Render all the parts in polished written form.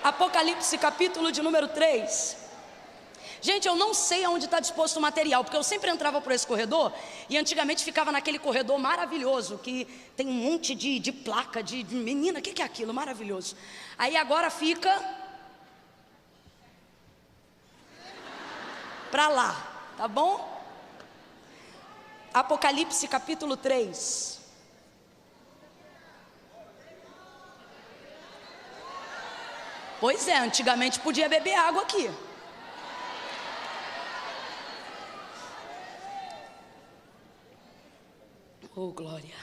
Apocalipse capítulo de número 3. Gente, eu não sei aonde está disposto o material, porque eu sempre entrava por esse corredor e antigamente ficava naquele corredor maravilhoso, que tem um monte de placa, de menina, o que é aquilo? Maravilhoso. Aí agora fica para lá, tá bom? Apocalipse capítulo 3. Pois é, antigamente podia beber água aqui. Oh, glória.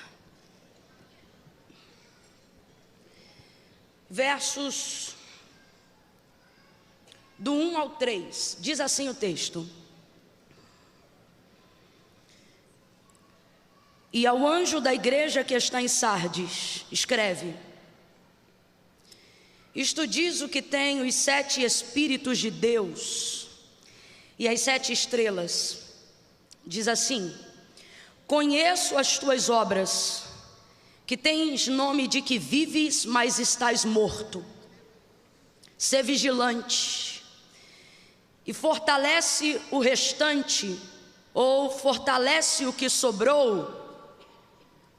Versos do 1 ao 3, diz assim o texto: E ao anjo da igreja que está em Sardes, escreve: Isto diz o que tem os 7 Espíritos de Deus e as 7 estrelas. Diz assim: Conheço as tuas obras, que tens nome de que vives, mas estás morto. Sê vigilante e fortalece o restante, ou fortalece o que sobrou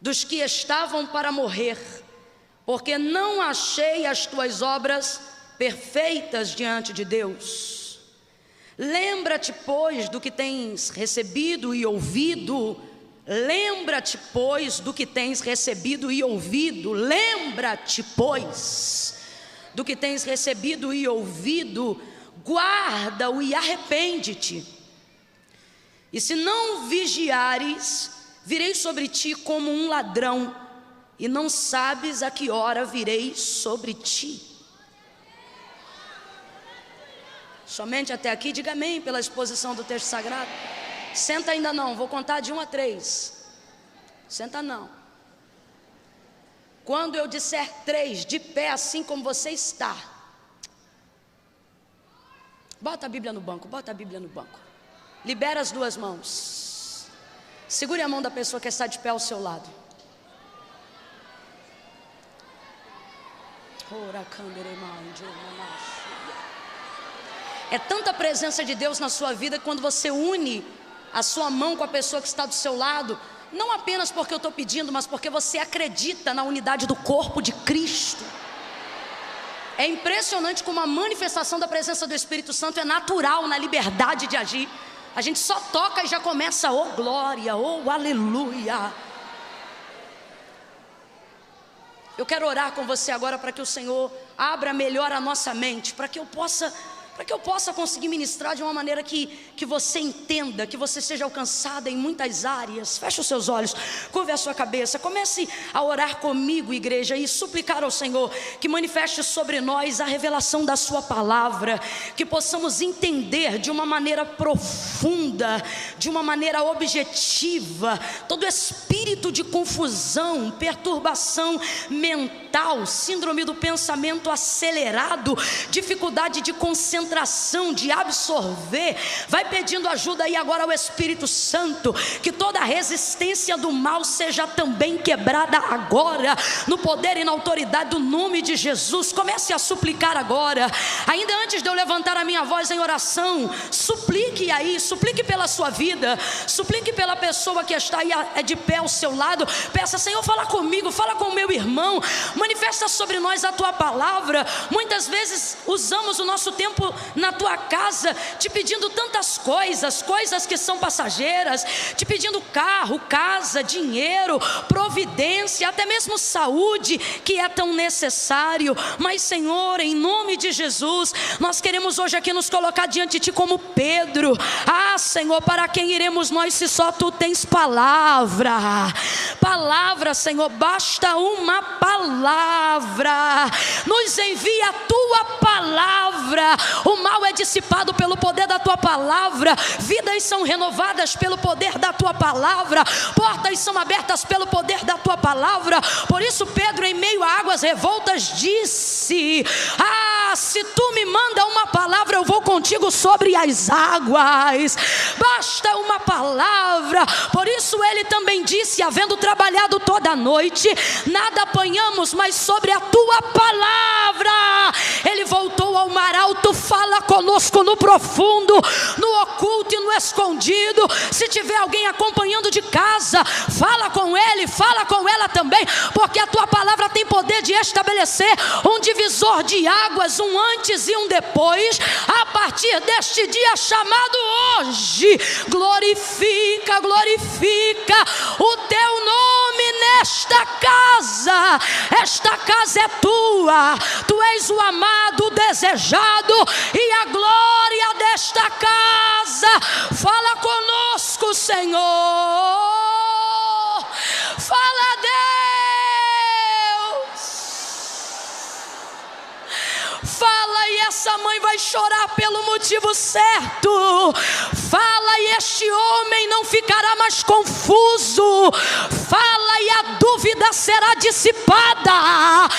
dos que estavam para morrer, porque não achei as tuas obras perfeitas diante de Deus. Lembra-te, pois, do que tens recebido e ouvido. Lembra-te, pois, do que tens recebido e ouvido. Lembra-te, pois, do que tens recebido e ouvido. Guarda-o e arrepende-te. E se não vigiares, virei sobre ti como um ladrão, e não sabes a que hora virei sobre ti. Somente até aqui, diga amém pela exposição do texto sagrado. Senta ainda não, vou contar de 1 a 3. Senta não. Quando eu disser 3, de pé assim como você está. Bota a Bíblia no banco, bota a Bíblia no banco. Libera as 2 mãos. Segure a mão da pessoa que está de pé ao seu lado. É tanta presença de Deus na sua vida que quando você une a sua mão com a pessoa que está do seu lado, não apenas porque eu estou pedindo, mas porque você acredita na unidade do corpo de Cristo. É impressionante como a manifestação da presença do Espírito Santo é natural na liberdade de agir. A gente só toca e já começa, oh glória, oh aleluia. Eu quero orar com você agora para que o Senhor abra melhor a nossa mente, para que eu possa conseguir ministrar de uma maneira que você entenda, que você seja alcançada em muitas áreas. Feche os seus olhos, curve a sua cabeça, comece a orar comigo, igreja, e suplicar ao Senhor que manifeste sobre nós a revelação da sua palavra, que possamos entender de uma maneira profunda, de uma maneira objetiva, todo espírito de confusão, perturbação mental, síndrome do pensamento acelerado, dificuldade de concentração, de absorver. Vai pedindo ajuda aí agora ao Espírito Santo, que toda resistência do mal seja também quebrada agora, no poder e na autoridade do nome de Jesus. Comece a suplicar agora, ainda antes de eu levantar a minha voz em oração. Suplique aí, suplique pela sua vida, suplique pela pessoa que está aí de pé ao seu lado. Peça: Senhor, fala comigo, fala com o meu irmão, manifesta sobre nós a tua palavra. Muitas vezes usamos o nosso tempo na tua casa te pedindo tantas coisas, coisas que são passageiras, te pedindo carro, casa, dinheiro, providência, até mesmo saúde, que é tão necessário. Mas Senhor, em nome de Jesus, nós queremos hoje aqui nos colocar diante de ti como Pedro. Ah, Senhor, para quem iremos nós se só tu tens palavra? Palavra, Senhor, basta uma palavra. Nos envia a tua palavra. O mal é dissipado pelo poder da tua palavra, vidas são renovadas pelo poder da tua palavra, portas são abertas pelo poder da tua palavra. Por isso Pedro, em meio a águas revoltas, disse: ah, se tu me manda uma palavra, eu vou contigo sobre as águas. Basta uma palavra. Por isso ele também disse, havendo trabalhado toda a noite, nada apanhamos, mas sobre a tua palavra. Ele voltou conosco no profundo, no oculto e no escondido. Se tiver alguém acompanhando de casa, fala com ele, fala com ela também, porque a tua palavra tem poder de estabelecer um divisor de águas, um antes e um depois, a partir deste dia chamado hoje. Glorifica, glorifica o teu nome nesta casa. Esta casa é tua, tu és o amado, o desejado e a glória desta casa. Fala conosco, Senhor. Fala, Deus. Fala e essa mãe vai chorar pelo motivo certo. Fala e este homem não ficará mais confuso. Fala e a dúvida será dissipada.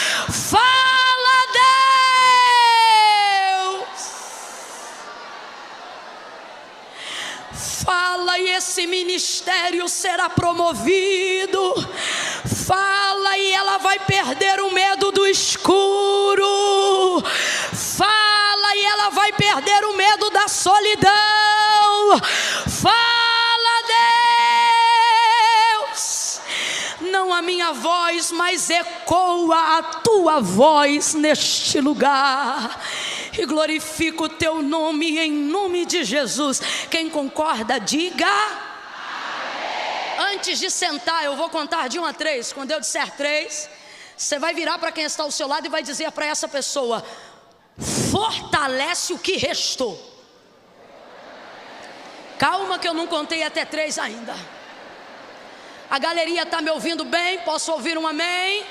Fala, Deus. Fala e esse ministério será promovido. Fala e ela vai perder o medo do escuro. Fala e ela vai perder o medo da solidão. Fala, Deus. Não a minha voz, mas ecoa a tua voz neste lugar. E glorifico o teu nome em nome de Jesus. Quem concorda, diga amém. Antes de sentar, eu vou contar de 1 a 3. Quando eu disser 3, você vai virar para quem está ao seu lado e vai dizer para essa pessoa: fortalece o que restou. Calma que eu não contei até 3 ainda. A galeria está me ouvindo bem? Posso ouvir um amém?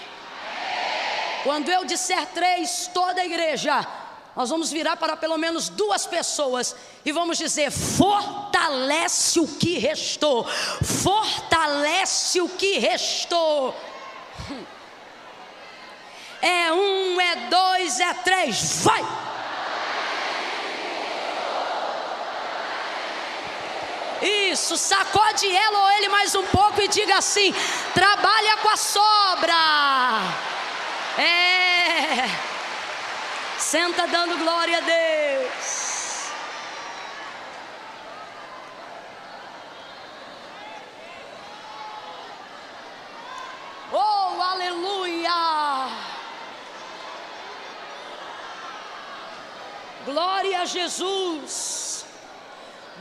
Quando eu disser 3, toda a igreja, nós vamos virar para pelo menos 2 pessoas e vamos dizer: fortalece o que restou. Fortalece o que restou. É 1, é 2, é 3, vai! Isso, sacode ela ou ele mais um pouco e diga assim: trabalha com a sobra. Senta dando glória a Deus. Oh, aleluia. Glória a Jesus.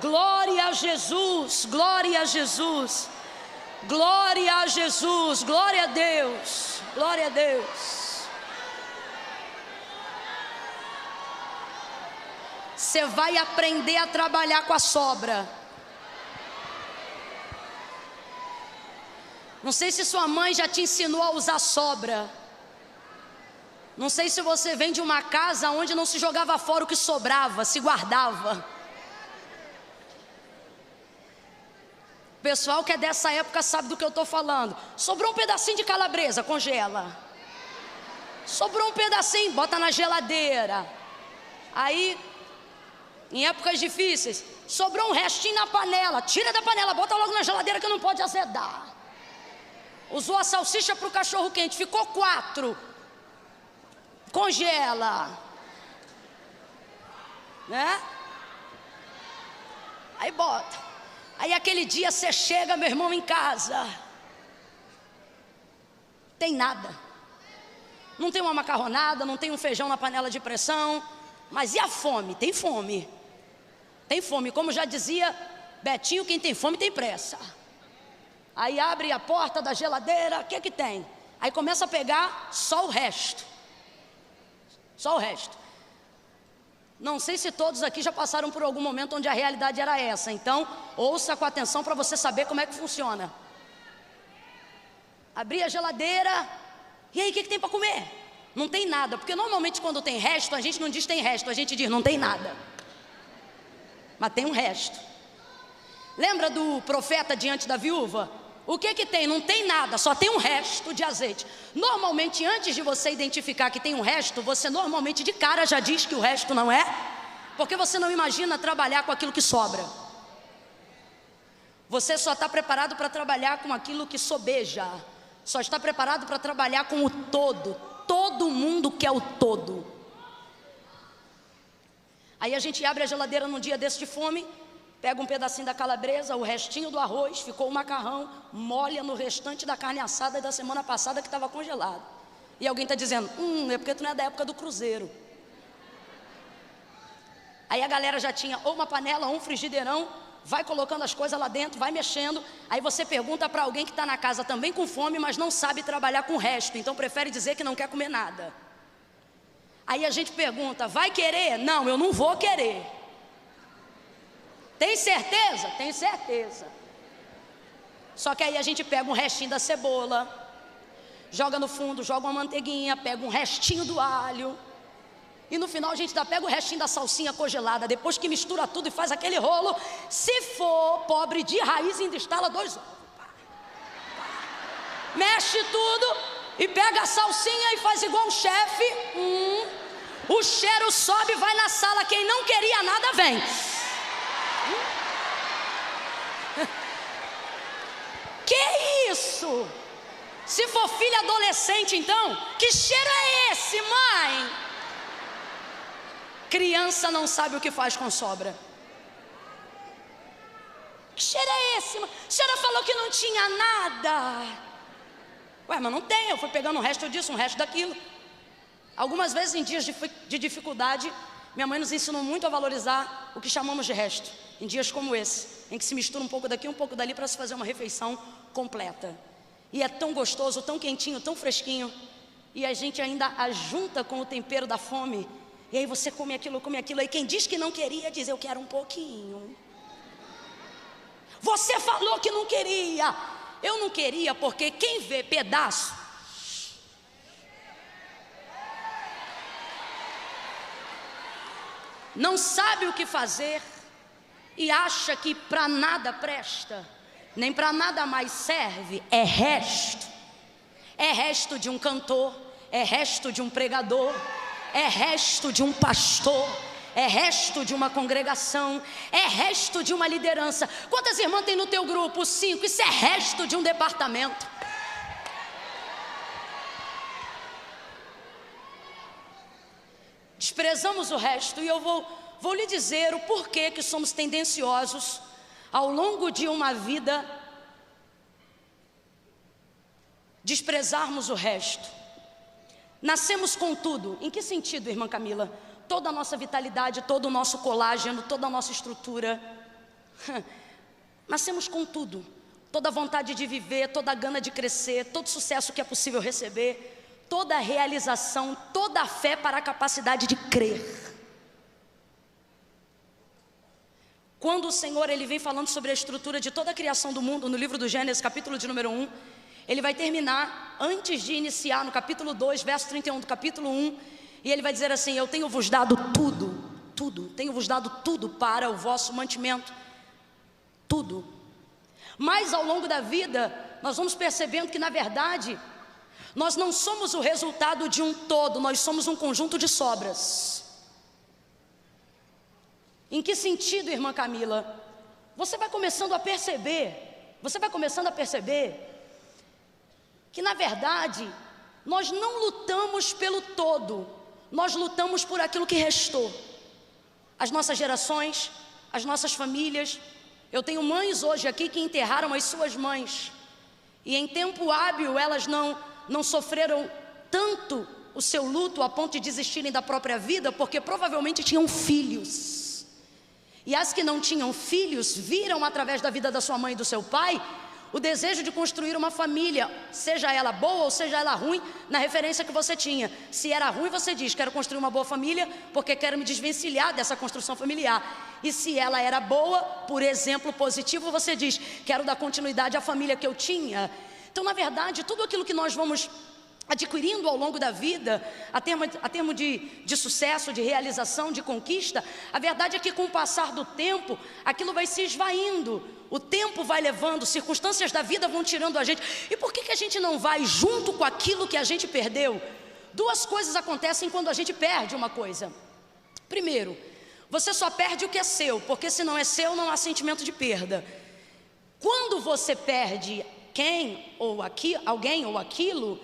Glória a Jesus, glória a Jesus, glória a Jesus, glória a Deus, glória a Deus. Você vai aprender a trabalhar com a sobra. Não sei se sua mãe já te ensinou a usar sobra. Não sei se você vem de uma casa onde não se jogava fora o que sobrava, se guardava. O pessoal que é dessa época sabe do que eu estou falando. Sobrou um pedacinho de calabresa, congela. Sobrou um pedacinho, bota na geladeira. Aí, em épocas difíceis, sobrou um restinho na panela, tira da panela, bota logo na geladeira que não pode azedar. Usou a salsicha para o cachorro quente, ficou 4. Congela. Né? Aí bota. Aí aquele dia você chega, meu irmão, em casa, tem nada. Não tem uma macarronada, não tem um feijão na panela de pressão. Mas e a fome? Tem fome. Tem fome, como já dizia Betinho, quem tem fome tem pressa. Aí abre a porta da geladeira, o que que tem? Aí começa a pegar só o resto. Só o resto. Não sei se todos aqui já passaram por algum momento onde a realidade era essa. Então, ouça com atenção para você saber como é que funciona. Abri a geladeira, e aí o que tem para comer? Não tem nada, porque normalmente quando tem resto, a gente não diz tem resto, a gente diz não tem nada. Mas tem um resto. Lembra do profeta diante da viúva? O que tem? Não tem nada, só tem um resto de azeite. Normalmente, antes de você identificar que tem um resto, você normalmente de cara já diz que o resto não é, porque você não imagina trabalhar com aquilo que sobra. Você só está preparado para trabalhar com aquilo que sobeja. Só está preparado para trabalhar com o todo. Todo mundo quer o todo. Aí a gente abre a geladeira num dia desse de fome, pega um pedacinho da calabresa, o restinho do arroz, ficou o macarrão, molha no restante da carne assada da semana passada que estava congelado. E alguém está dizendo, é porque tu não é da época do cruzeiro. Aí a galera já tinha ou uma panela ou um frigideirão, vai colocando as coisas lá dentro, vai mexendo. Aí você pergunta para alguém que está na casa também com fome, mas não sabe trabalhar com o resto, então prefere dizer que não quer comer nada. Aí a gente pergunta, vai querer? Não, eu não vou querer. Tem certeza? Tenho certeza. Só que aí a gente pega um restinho da cebola, joga no fundo, joga uma manteiguinha, pega um restinho do alho, e no final a gente ainda pega o restinho da salsinha congelada. Depois que mistura tudo e faz aquele rolo, se for pobre de raiz, ainda instala 2 ovos. Mexe tudo e pega a salsinha e faz igual um chefe. O cheiro sobe, vai na sala. Quem não queria nada vem. Que isso? Se for filha adolescente, então, que cheiro é esse, mãe? Criança não sabe o que faz com sobra. Que cheiro é esse? A senhora falou que não tinha nada. Ué, mas não tem, eu fui pegando um resto disso, um resto daquilo. Algumas vezes em dias de dificuldade, minha mãe nos ensinou muito a valorizar o que chamamos de resto. Em dias como esse, em que se mistura um pouco daqui, um pouco dali para se fazer uma refeição completa. E é tão gostoso, tão quentinho, tão fresquinho. E a gente ainda ajunta com o tempero da fome. E aí você come aquilo. Aí quem diz que não queria, diz eu quero um pouquinho. Você falou que não queria. Eu não queria porque quem vê pedaço não sabe o que fazer e acha que para nada presta, nem para nada mais serve. É resto de um cantor, é resto de um pregador, é resto de um pastor, é resto de uma congregação, é resto de uma liderança. Quantas irmãs tem no teu grupo? 5. Isso é resto de um departamento. Desprezamos o resto. E eu vou lhe dizer o porquê que somos tendenciosos ao longo de uma vida desprezarmos o resto. Nascemos com tudo. Em que sentido, irmã Camila? Toda a nossa vitalidade, todo o nosso colágeno, toda a nossa estrutura. Nascemos com tudo. Toda a vontade de viver, toda a gana de crescer, todo o sucesso que é possível receber, toda a realização, toda a fé para a capacidade de crer. Quando o Senhor ele vem falando sobre a estrutura de toda a criação do mundo, no livro do Gênesis, capítulo de número 1, ele vai terminar, antes de iniciar, no capítulo 2, verso 31 do capítulo 1, e ele vai dizer assim: eu tenho vos dado tudo, tenho vos dado tudo para o vosso mantimento, tudo. Mas ao longo da vida, nós vamos percebendo que na verdade, nós não somos o resultado de um todo, nós somos um conjunto de sobras. Em que sentido, irmã Camila? Você vai começando a perceber que na verdade, nós não lutamos pelo todo, nós lutamos por aquilo que restou. As nossas gerações, as nossas famílias. Eu tenho mães hoje aqui que enterraram as suas mães, e em tempo hábil elas não sofreram tanto o seu luto a ponto de desistirem da própria vida, porque provavelmente tinham filhos. E as que não tinham filhos viram através da vida da sua mãe e do seu pai o desejo de construir uma família, seja ela boa ou seja ela ruim, na referência que você tinha. Se era ruim, você diz: quero construir uma boa família porque quero me desvencilhar dessa construção familiar. E se ela era boa, por exemplo positivo, você diz: quero dar continuidade à família que eu tinha. Então, na verdade, tudo aquilo que nós vamos adquirindo ao longo da vida, a termo de sucesso, de realização, de conquista, a verdade é que com o passar do tempo, aquilo vai se esvaindo, o tempo vai levando, circunstâncias da vida vão tirando a gente. E por que a gente não vai junto com aquilo que a gente perdeu? Duas coisas acontecem quando a gente perde uma coisa. Primeiro, você só perde o que é seu, porque se não é seu, não há sentimento de perda. Quando você perde alguém ou aquilo,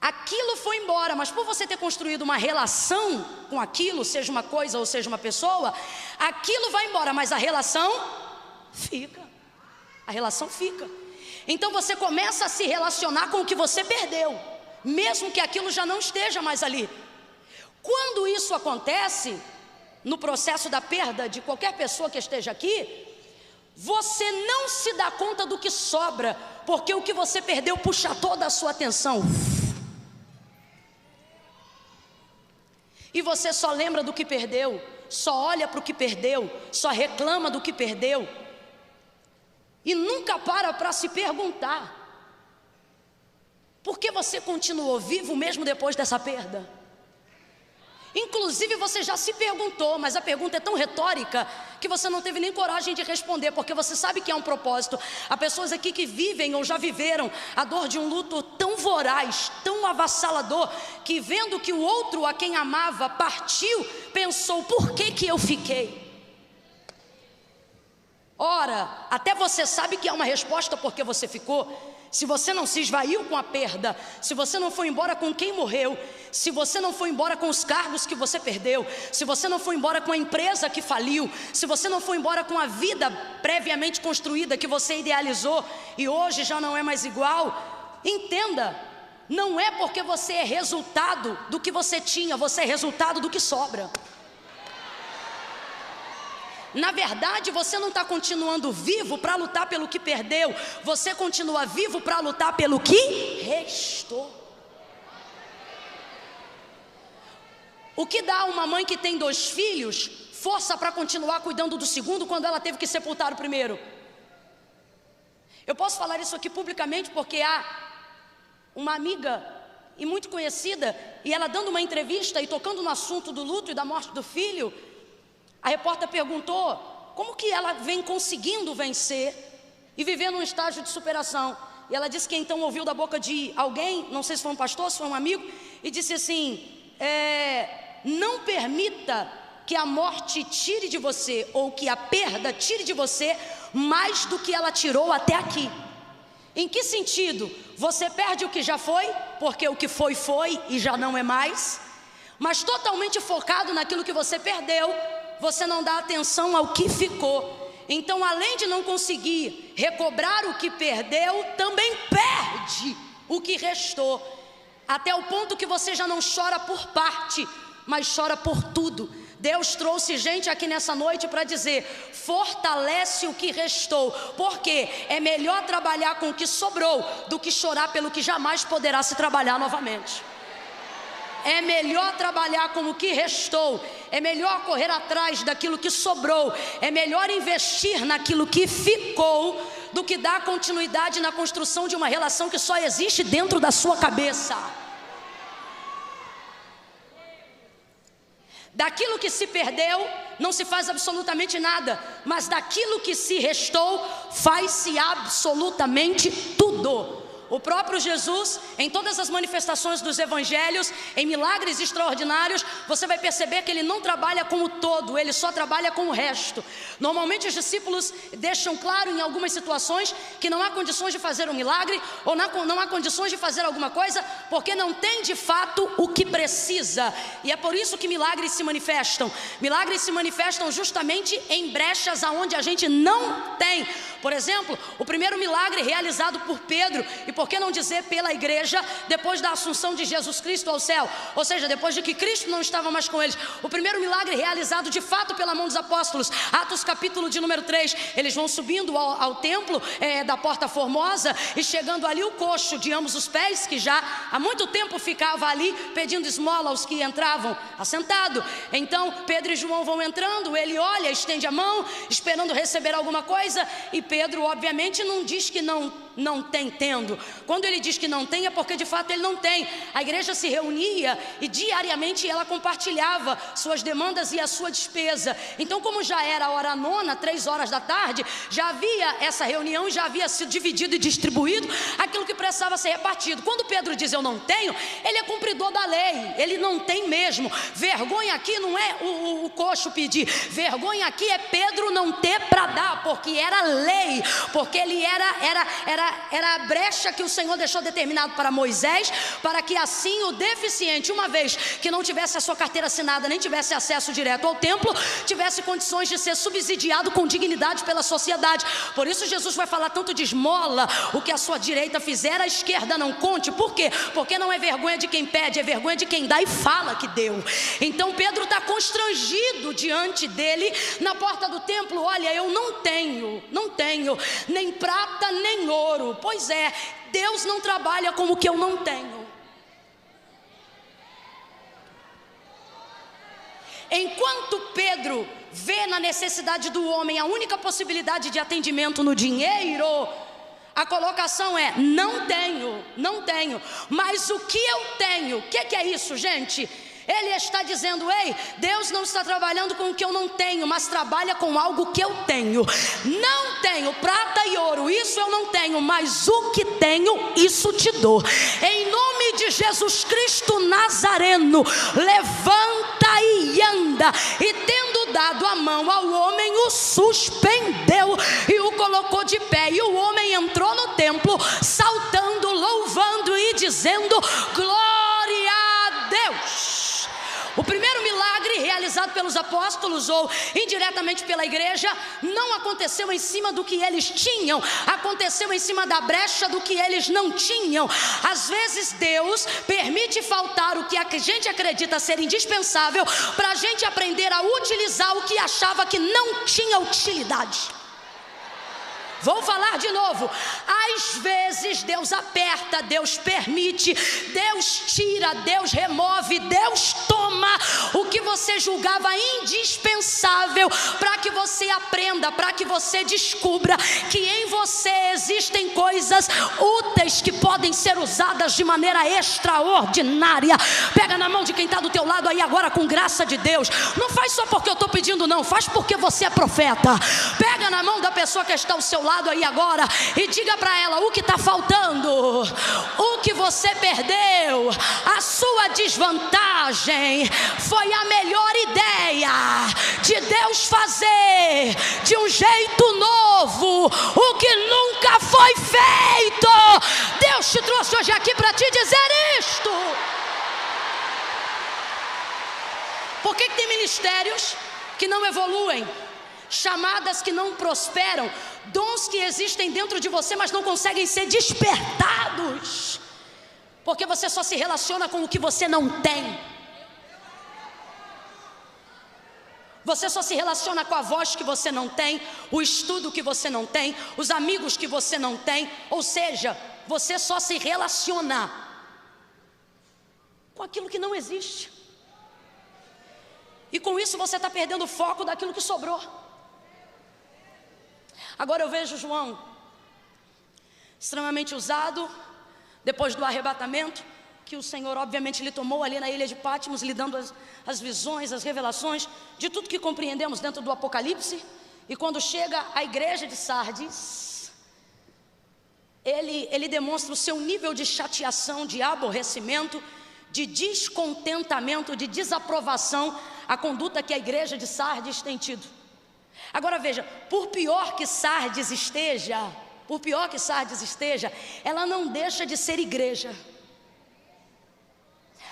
Aquilo foi embora, mas por você ter construído uma relação com aquilo, seja uma coisa ou seja uma pessoa, aquilo vai embora, mas a relação fica. A relação fica. Então você começa a se relacionar com o que você perdeu, mesmo que aquilo já não esteja mais ali. Quando isso acontece, no processo da perda de qualquer pessoa que esteja aqui, você não se dá conta do que sobra, porque o que você perdeu puxa toda a sua atenção. E você só lembra do que perdeu, só olha para o que perdeu, só reclama do que perdeu, e nunca para se perguntar: por que você continuou vivo mesmo depois dessa perda? Inclusive você já se perguntou, mas a pergunta é tão retórica que você não teve nem coragem de responder, porque você sabe que há um propósito. Há pessoas aqui que vivem ou já viveram a dor de um luto tão voraz, tão avassalador, que vendo que o outro a quem amava partiu, pensou: por que eu fiquei? Ora, até você sabe que há uma resposta porque você ficou. Se você não se esvaiu com a perda, se você não foi embora com quem morreu, se você não foi embora com os cargos que você perdeu, se você não foi embora com a empresa que faliu, se você não foi embora com a vida previamente construída que você idealizou e hoje já não é mais igual, entenda, não é porque você é resultado do que você tinha, você é resultado do que sobra. Na verdade, você não está continuando vivo para lutar pelo que perdeu, você continua vivo para lutar pelo que restou. O que dá a uma mãe que tem 2 filhos força para continuar cuidando do segundo quando ela teve que sepultar o primeiro? Eu posso falar isso aqui publicamente porque há uma amiga e muito conhecida, e ela dando uma entrevista e tocando no assunto do luto e da morte do filho, a repórter perguntou como que ela vem conseguindo vencer e viver num estágio de superação. E ela disse que então ouviu da boca de alguém, não sei se foi um pastor, se foi um amigo, e disse assim: não permita que a morte tire de você, ou que a perda tire de você mais do que ela tirou até aqui. Em que sentido? Você perde o que já foi, porque o que foi e já não é mais, mas totalmente focado naquilo que você perdeu, você não dá atenção ao que ficou. Então, além de não conseguir recobrar o que perdeu, também perde o que restou, até o ponto que você já não chora por parte, mas chora por tudo. Deus trouxe gente aqui nessa noite para dizer: fortalece o que restou, porque é melhor trabalhar com o que sobrou do que chorar pelo que jamais poderá se trabalhar novamente. É melhor trabalhar com o que restou, é melhor correr atrás daquilo que sobrou, é melhor investir naquilo que ficou do que dar continuidade na construção de uma relação que só existe dentro da sua cabeça. Daquilo que se perdeu não se faz absolutamente nada, mas daquilo que se restou faz-se absolutamente tudo. O próprio Jesus, em todas as manifestações dos evangelhos, em milagres extraordinários, você vai perceber que ele não trabalha com o todo, ele só trabalha com o resto. Normalmente os discípulos deixam claro em algumas situações que não há condições de fazer um milagre, ou não há condições de fazer alguma coisa, porque não tem de fato o que precisa. E é por isso que milagres se manifestam. Milagres se manifestam justamente em brechas aonde a gente não tem. Por exemplo, o primeiro milagre realizado por Pedro, e por que não dizer pela igreja, depois da assunção de Jesus Cristo ao céu, ou seja, depois de que Cristo não estava mais com eles, o primeiro milagre realizado de fato pela mão dos apóstolos, Atos capítulo de número 3, eles vão subindo ao templo da Porta Formosa, e chegando ali o coxo de ambos os pés, que já há muito tempo ficava ali pedindo esmola aos que entravam, assentado. Então Pedro e João vão entrando, ele olha, estende a mão, esperando receber alguma coisa, e Pedro obviamente não diz que não tem tendo. Quando ele diz que não tem, é porque de fato ele não tem. A igreja se reunia e diariamente ela compartilhava suas demandas e a sua despesa. Então, como já era a hora nona, 3 horas da tarde, já havia essa reunião e já havia sido dividido e distribuído aquilo que precisava ser repartido. Quando Pedro diz eu não tenho, ele é cumpridor da lei, ele não tem mesmo. Vergonha aqui não é o coxo pedir, vergonha aqui é Pedro não ter para dar, porque era lei, porque ele era a brecha que que o Senhor deixou determinado para Moisés, para que assim o deficiente, uma vez que não tivesse a sua carteira assinada, nem tivesse acesso direto ao templo, tivesse condições de ser subsidiado com dignidade pela sociedade. Por isso Jesus vai falar tanto de esmola: o que a sua direita fizer, a esquerda não conte. Por quê? Porque não é vergonha de quem pede, é vergonha de quem dá e fala que deu. Então Pedro está constrangido diante dele na porta do templo. Olha, eu não tenho nem prata nem ouro. Pois é, Deus não trabalha com o que eu não tenho. Enquanto Pedro vê na necessidade do homem a única possibilidade de atendimento no dinheiro, a colocação é: não tenho, mas o que eu tenho? O que é isso, gente? Ele está dizendo: ei, Deus não está trabalhando com o que eu não tenho, mas trabalha com algo que eu tenho. Não tenho prata e ouro, isso eu não tenho, mas o que tenho, isso te dou. Em nome de Jesus Cristo Nazareno, levanta e anda. E tendo dado a mão ao homem, o suspendeu e o colocou de pé. E o homem entrou no templo, saltando, louvando e dizendo: glória a Deus. O primeiro milagre realizado pelos apóstolos, ou indiretamente pela igreja, não aconteceu em cima do que eles tinham, aconteceu em cima da brecha do que eles não tinham. Às vezes Deus permite faltar o que a gente acredita ser indispensável, para a gente aprender a utilizar o que achava que não tinha utilidade. Vou falar de novo. Às vezes Deus aperta, Deus permite, Deus tira, Deus remove, Deus toma o que você julgava indispensável, para que você aprenda, para que você descubra que em você existem coisas úteis que podem ser usadas de maneira extraordinária. Pega na mão de quem está do teu lado aí agora, com graça de Deus. Não faz só porque eu estou pedindo, não, faz porque você é profeta. Pega na mão da pessoa que está ao seu lado aí agora e diga para ela o que está faltando, o que você perdeu, a sua desvantagem. Foi a melhor ideia de Deus fazer de um jeito novo o que nunca foi feito. Deus te trouxe hoje aqui para te dizer isto. Por que tem ministérios que não evoluem, chamadas que não prosperam, dons que existem dentro de você, mas não conseguem ser despertados? Porque você só se relaciona com o que você não tem. Você só se relaciona com a voz que você não tem, o estudo que você não tem, os amigos que você não tem. Ou seja, você só se relaciona com aquilo que não existe. E com isso você está perdendo o foco daquilo que sobrou. Agora eu vejo João extremamente usado depois do arrebatamento, que o Senhor obviamente lhe tomou ali na ilha de Patmos, lhe dando as visões, as revelações de tudo que compreendemos dentro do Apocalipse. E quando chega à igreja de Sardes, ele demonstra o seu nível de chateação, de aborrecimento, de descontentamento, de desaprovação, a conduta que a igreja de Sardes tem tido. Agora veja, por pior que Sardes esteja, ela não deixa de ser igreja.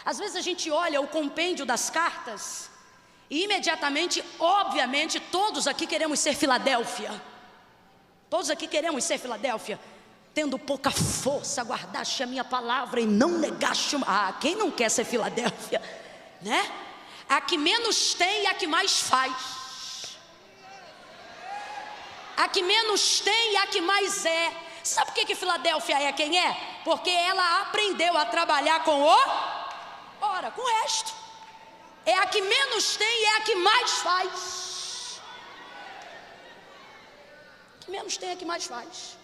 Às vezes a gente olha o compêndio das cartas e imediatamente, obviamente, todos aqui queremos ser Filadélfia. Todos aqui queremos ser Filadélfia. Tendo pouca força, guardaste a minha palavra e não negaste uma... quem não quer ser Filadélfia, né? A que menos tem e a que mais faz. A que menos tem e a que mais é. Sabe por que Filadélfia é quem é? Porque ela aprendeu a trabalhar com com o resto. É a que menos tem e é a que mais faz. A que menos tem é a que mais faz.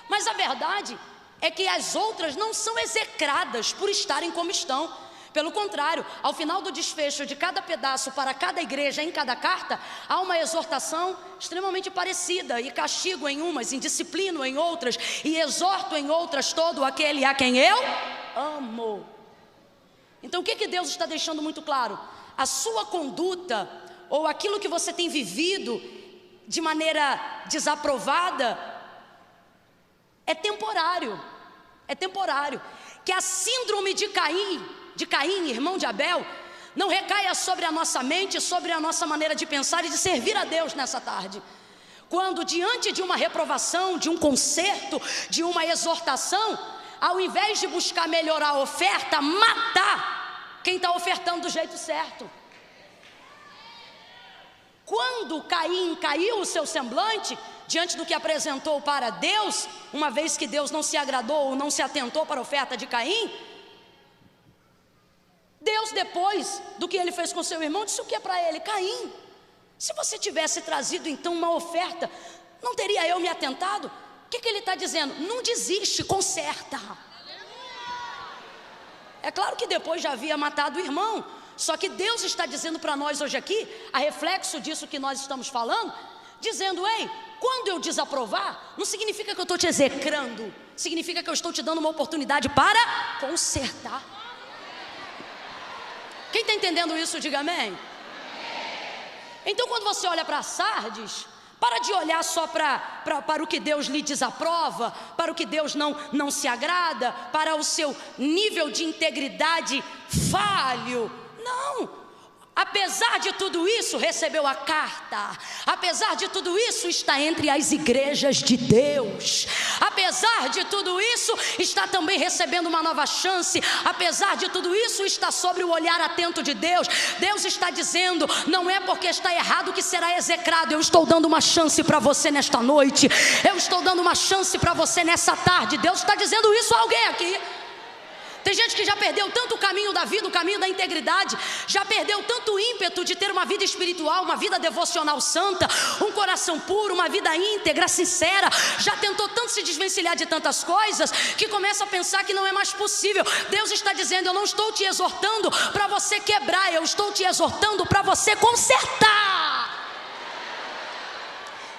Mas a verdade é que as outras não são execradas por estarem como estão. Pelo contrário, ao final do desfecho de cada pedaço para cada igreja, em cada carta, há uma exortação extremamente parecida, e castigo em umas, indisciplino em outras, e exorto em outras todo aquele a quem eu amo. Então o que Deus está deixando muito claro? A sua conduta, ou aquilo que você tem vivido de maneira desaprovada, é temporário. é temporário. Que a síndrome de Caim, irmão de Abel, não recaia sobre a nossa mente, sobre a nossa maneira de pensar e de servir a Deus nessa tarde. Quando diante de uma reprovação, de um conserto, de uma exortação, ao invés de buscar melhorar a oferta, matar quem está ofertando do jeito certo. Quando Caim caiu o seu semblante, diante do que apresentou para Deus, uma vez que Deus não se agradou ou não se atentou para a oferta de Caim, Deus, depois do que ele fez com seu irmão, disse o que para ele? Caim, se você tivesse trazido então uma oferta, não teria eu me atentado? O que ele está dizendo? Não desiste, conserta. É claro que depois já havia matado o irmão, só que Deus está dizendo para nós hoje aqui, a reflexo disso que nós estamos falando, dizendo, ei, quando eu desaprovar, não significa que eu estou te execrando, significa que eu estou te dando uma oportunidade para consertar. Quem está entendendo isso, diga amém. Então quando você olha para Sardes, para de olhar só para o que Deus lhe desaprova, para o que Deus não se agrada, para o seu nível de integridade falho. Não, apesar de tudo isso, recebeu a carta. Apesar de tudo isso, está entre as igrejas de Deus. Apesar de tudo isso, está também recebendo uma nova chance. Apesar de tudo isso, está sobre o olhar atento de Deus. Deus está dizendo, não é porque está errado que será execrado. Eu estou dando uma chance para você nesta noite. Eu estou dando uma chance para você nessa tarde. Deus está dizendo isso a alguém aqui. Tem gente que já perdeu tanto o caminho da vida, o caminho da integridade, já perdeu tanto o ímpeto de ter uma vida espiritual, uma vida devocional santa, um coração puro, uma vida íntegra, sincera, já tentou tanto se desvencilhar de tantas coisas, que começa a pensar que não é mais possível. Deus está dizendo, eu não estou te exortando para você quebrar, eu estou te exortando para você consertar.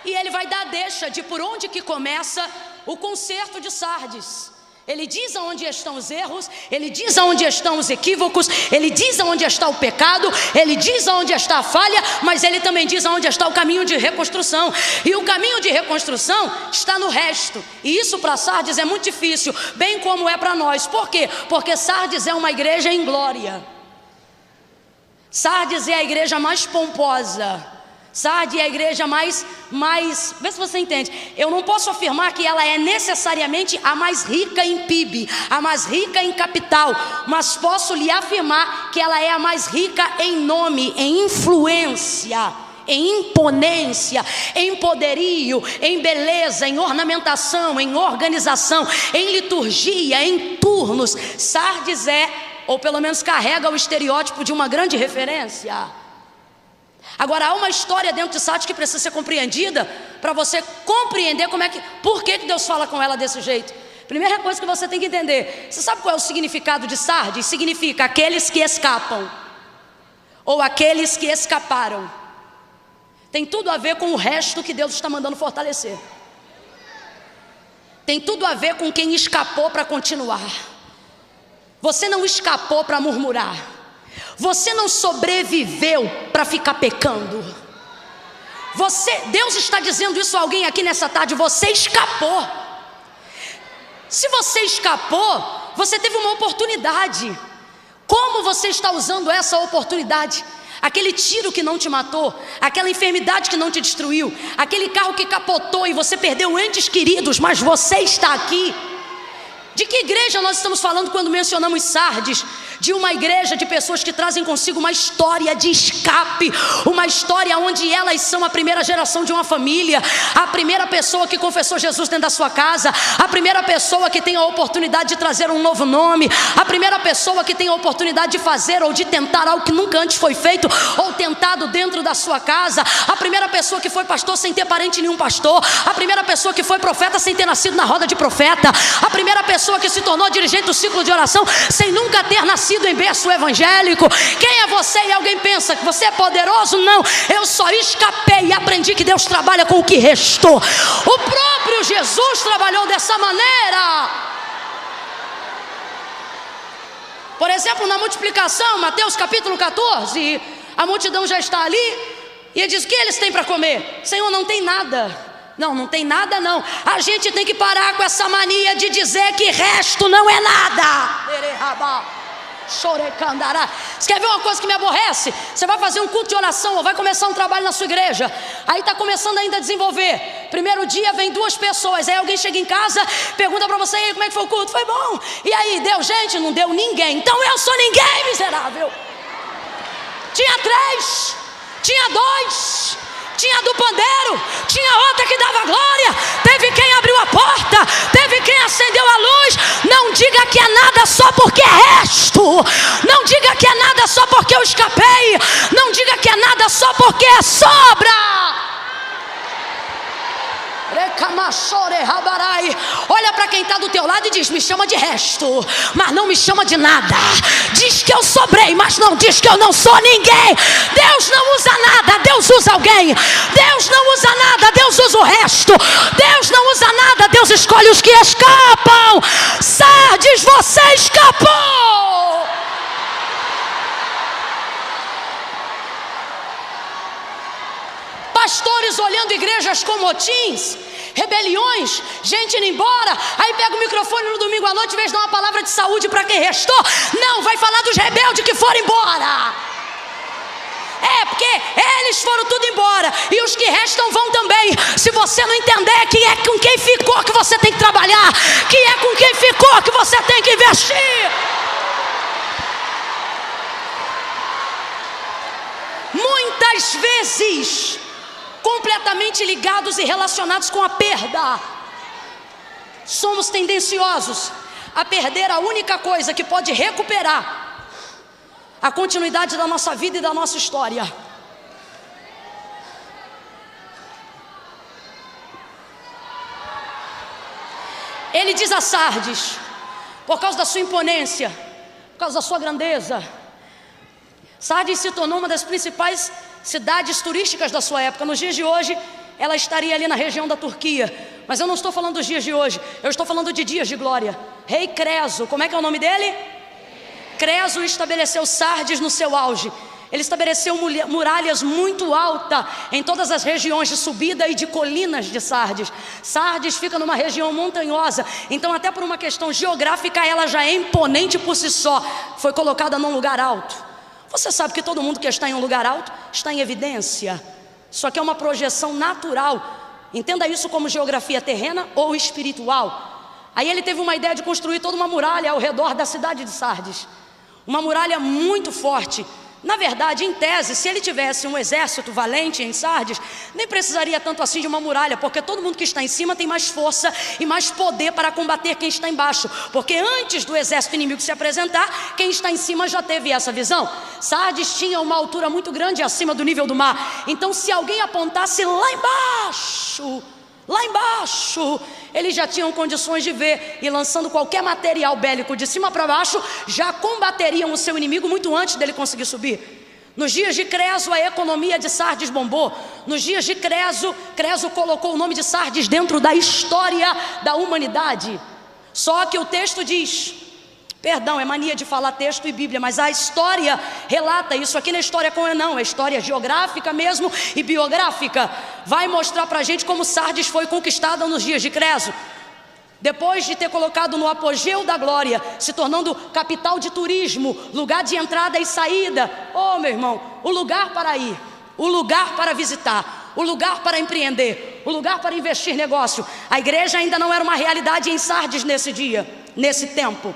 E ele vai dar a deixa de por onde que começa o conserto de Sardes. Ele diz aonde estão os erros, ele diz aonde estão os equívocos, ele diz aonde está o pecado, ele diz aonde está a falha, mas ele também diz aonde está o caminho de reconstrução. E o caminho de reconstrução está no resto. E isso para Sardes é muito difícil, bem como é para nós. Por quê? Porque Sardes é uma igreja em glória. Sardes é a igreja mais pomposa. Sardes é a igreja mais, vê se você entende. Eu não posso afirmar que ela é necessariamente a mais rica em PIB, a mais rica em capital, mas posso lhe afirmar que ela é a mais rica em nome, em influência, em imponência, em poderio, em beleza, em ornamentação, em organização, em liturgia, em turnos. Sardes é, ou pelo menos carrega o estereótipo de uma grande referência. Agora há uma história dentro de Sardes que precisa ser compreendida para você compreender por que Deus fala com ela desse jeito. Primeira coisa que você tem que entender, você sabe qual é o significado de Sardes? Significa aqueles que escapam, ou aqueles que escaparam. Tem tudo a ver com o resto que Deus está mandando fortalecer. Tem tudo a ver com quem escapou para continuar. Você não escapou para murmurar. Você não sobreviveu para ficar pecando. Deus está dizendo isso a alguém aqui nessa tarde. Você escapou. Se você escapou, você teve uma oportunidade. Como você está usando essa oportunidade? Aquele tiro que não te matou, aquela enfermidade que não te destruiu, aquele carro que capotou e você perdeu entes queridos, mas você está aqui. De que igreja nós estamos falando quando mencionamos Sardes? De uma igreja de pessoas que trazem consigo uma história de escape, uma história onde elas são a primeira geração de uma família, a primeira pessoa que confessou Jesus dentro da sua casa, a primeira pessoa que tem a oportunidade de trazer um novo nome, a primeira pessoa que tem a oportunidade de fazer ou de tentar algo que nunca antes foi feito ou tentado dentro da sua casa, a primeira pessoa que foi pastor sem ter parente nenhum pastor, a primeira pessoa que foi profeta sem ter nascido na roda de profeta, a primeira pessoa que se tornou dirigente do ciclo de oração sem nunca ter nascido em berço evangélico. Quem é você? E alguém pensa que você é poderoso? Não, eu só escapei e aprendi que Deus trabalha com o que restou. O próprio Jesus trabalhou dessa maneira. Por exemplo, na multiplicação, Mateus capítulo 14, a multidão já está ali e ele diz: o que eles têm para comer? Senhor, não tem nada. Não tem nada não. A gente tem que parar com essa mania de dizer que resto não é nada. Você quer ver uma coisa que me aborrece? Você vai fazer um culto de oração ou vai começar um trabalho na sua igreja, aí está começando ainda a desenvolver. Primeiro dia vem 2 pessoas, aí alguém chega em casa, pergunta para você: e aí, como é que foi o culto? Foi bom. E aí, deu gente? Não deu ninguém. Então eu sou ninguém, miserável. Tinha 3, tinha 2, tinha do pandeiro, tinha outra que dava glória, teve quem abriu a porta, teve quem acendeu a luz. Não diga que é nada só porque é resto. Não diga que é nada só porque eu escapei. Não diga que é nada só porque é sobra. Olha para quem está do teu lado e diz: me chama de resto, mas não me chama de nada. Diz que eu sobrei, mas não diz que eu não sou ninguém. Deus não usa nada, Deus usa alguém. Deus não usa nada, Deus usa o resto. Deus não usa nada, Deus escolhe os que escapam. Sardes, você escapou. Pastores olhando igrejas com motins, rebeliões, gente indo embora. Aí pega o microfone no domingo à noite, em vez de dar uma palavra de saúde para quem restou, não, vai falar dos rebeldes que foram embora. Porque eles foram tudo embora e os que restam vão também. Se você não entender que é com quem ficou que você tem que trabalhar, que é com quem ficou que você tem que investir. Muitas vezes completamente ligados e relacionados com a perda. Somos tendenciosos a perder a única coisa que pode recuperar a continuidade da nossa vida e da nossa história. Ele diz a Sardes: por causa da sua imponência, por causa da sua grandeza, Sardes se tornou uma das principais cidades turísticas da sua época. Nos dias de hoje, ela estaria ali na região da Turquia. Mas eu não estou falando dos dias de hoje, eu estou falando de dias de glória. Rei Creso, como é que é o nome dele? Creso estabeleceu Sardes no seu auge. Ele estabeleceu muralhas muito altas em todas as regiões de subida e de colinas de Sardes. Sardes fica numa região montanhosa, então até por uma questão geográfica ela já é imponente por si só. Foi colocada num lugar alto. Você sabe que todo mundo que está em um lugar alto está em evidência. Só que é uma projeção natural. Entenda isso como geografia terrena ou espiritual. Aí ele teve uma ideia de construir toda uma muralha ao redor da cidade de Sardes. Uma muralha muito forte. Na verdade, em tese, se ele tivesse um exército valente em Sardes, nem precisaria tanto assim de uma muralha, porque todo mundo que está em cima tem mais força e mais poder para combater quem está embaixo, porque antes do exército inimigo se apresentar, quem está em cima já teve essa visão. Sardes tinha uma altura muito grande acima do nível do mar, então se alguém apontasse lá embaixo, eles já tinham condições de ver, e lançando qualquer material bélico de cima para baixo, já combateriam o seu inimigo muito antes dele conseguir subir. Nos dias de Creso, a economia de Sardes bombou. Nos dias de Creso colocou o nome de Sardes dentro da história da humanidade. Só que o texto diz, perdão, é mania de falar texto e Bíblia, mas a história relata isso. Aqui na história não, é história geográfica mesmo e biográfica. Vai mostrar pra gente como Sardes foi conquistada nos dias de Creso. Depois de ter colocado no apogeu da glória, se tornando capital de turismo, lugar de entrada e saída. Oh, meu irmão, o lugar para ir, o lugar para visitar, o lugar para empreender, o lugar para investir negócio. A igreja ainda não era uma realidade em Sardes nesse dia, nesse tempo.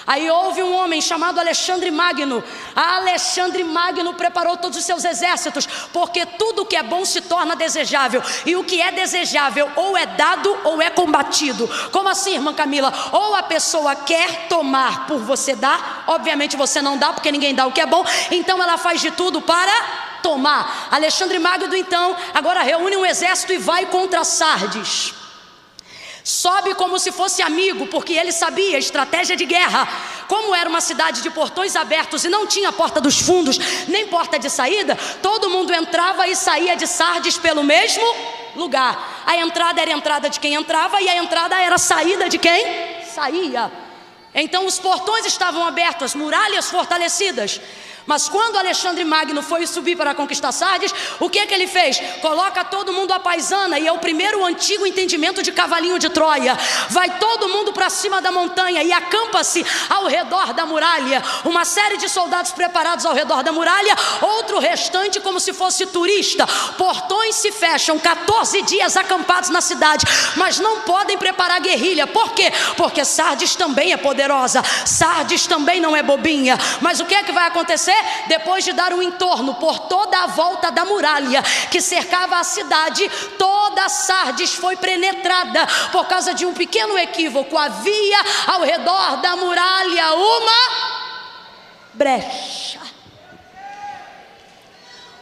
Aí houve um homem chamado Alexandre Magno. Alexandre Magno preparou todos os seus exércitos, porque tudo que é bom se torna desejável, e o que é desejável ou é dado ou é combatido. Como assim, irmã Camila? Ou a pessoa quer tomar por você dar, obviamente você não dá, porque ninguém dá o que é bom, então ela faz de tudo para tomar. Alexandre Magno então agora reúne um exército e vai contra Sardes. Sobe como se fosse amigo, porque ele sabia a estratégia de guerra. Como era uma cidade de portões abertos e não tinha porta dos fundos, nem porta de saída, todo mundo entrava e saía de Sardes pelo mesmo lugar. A entrada era a entrada de quem entrava e a entrada era a saída de quem saía. Então os portões estavam abertos, as muralhas fortalecidas. Mas quando Alexandre Magno foi subir para conquistar Sardes, o que é que ele fez? Coloca todo mundo à paisana, e é o primeiro antigo entendimento de cavalinho de Troia. Vai todo mundo para cima da montanha e acampa-se ao redor da muralha. Uma série de soldados preparados ao redor da muralha, outro restante como se fosse turista. Portões se fecham, 14 dias acampados na cidade, mas não podem preparar guerrilha. Por quê? Porque Sardes também é poderosa, Sardes também não é bobinha. Mas o que é que vai acontecer? Depois de dar um entorno por toda a volta da muralha que cercava a cidade, toda Sardes foi penetrada por causa de um pequeno equívoco. Havia ao redor da muralha uma brecha.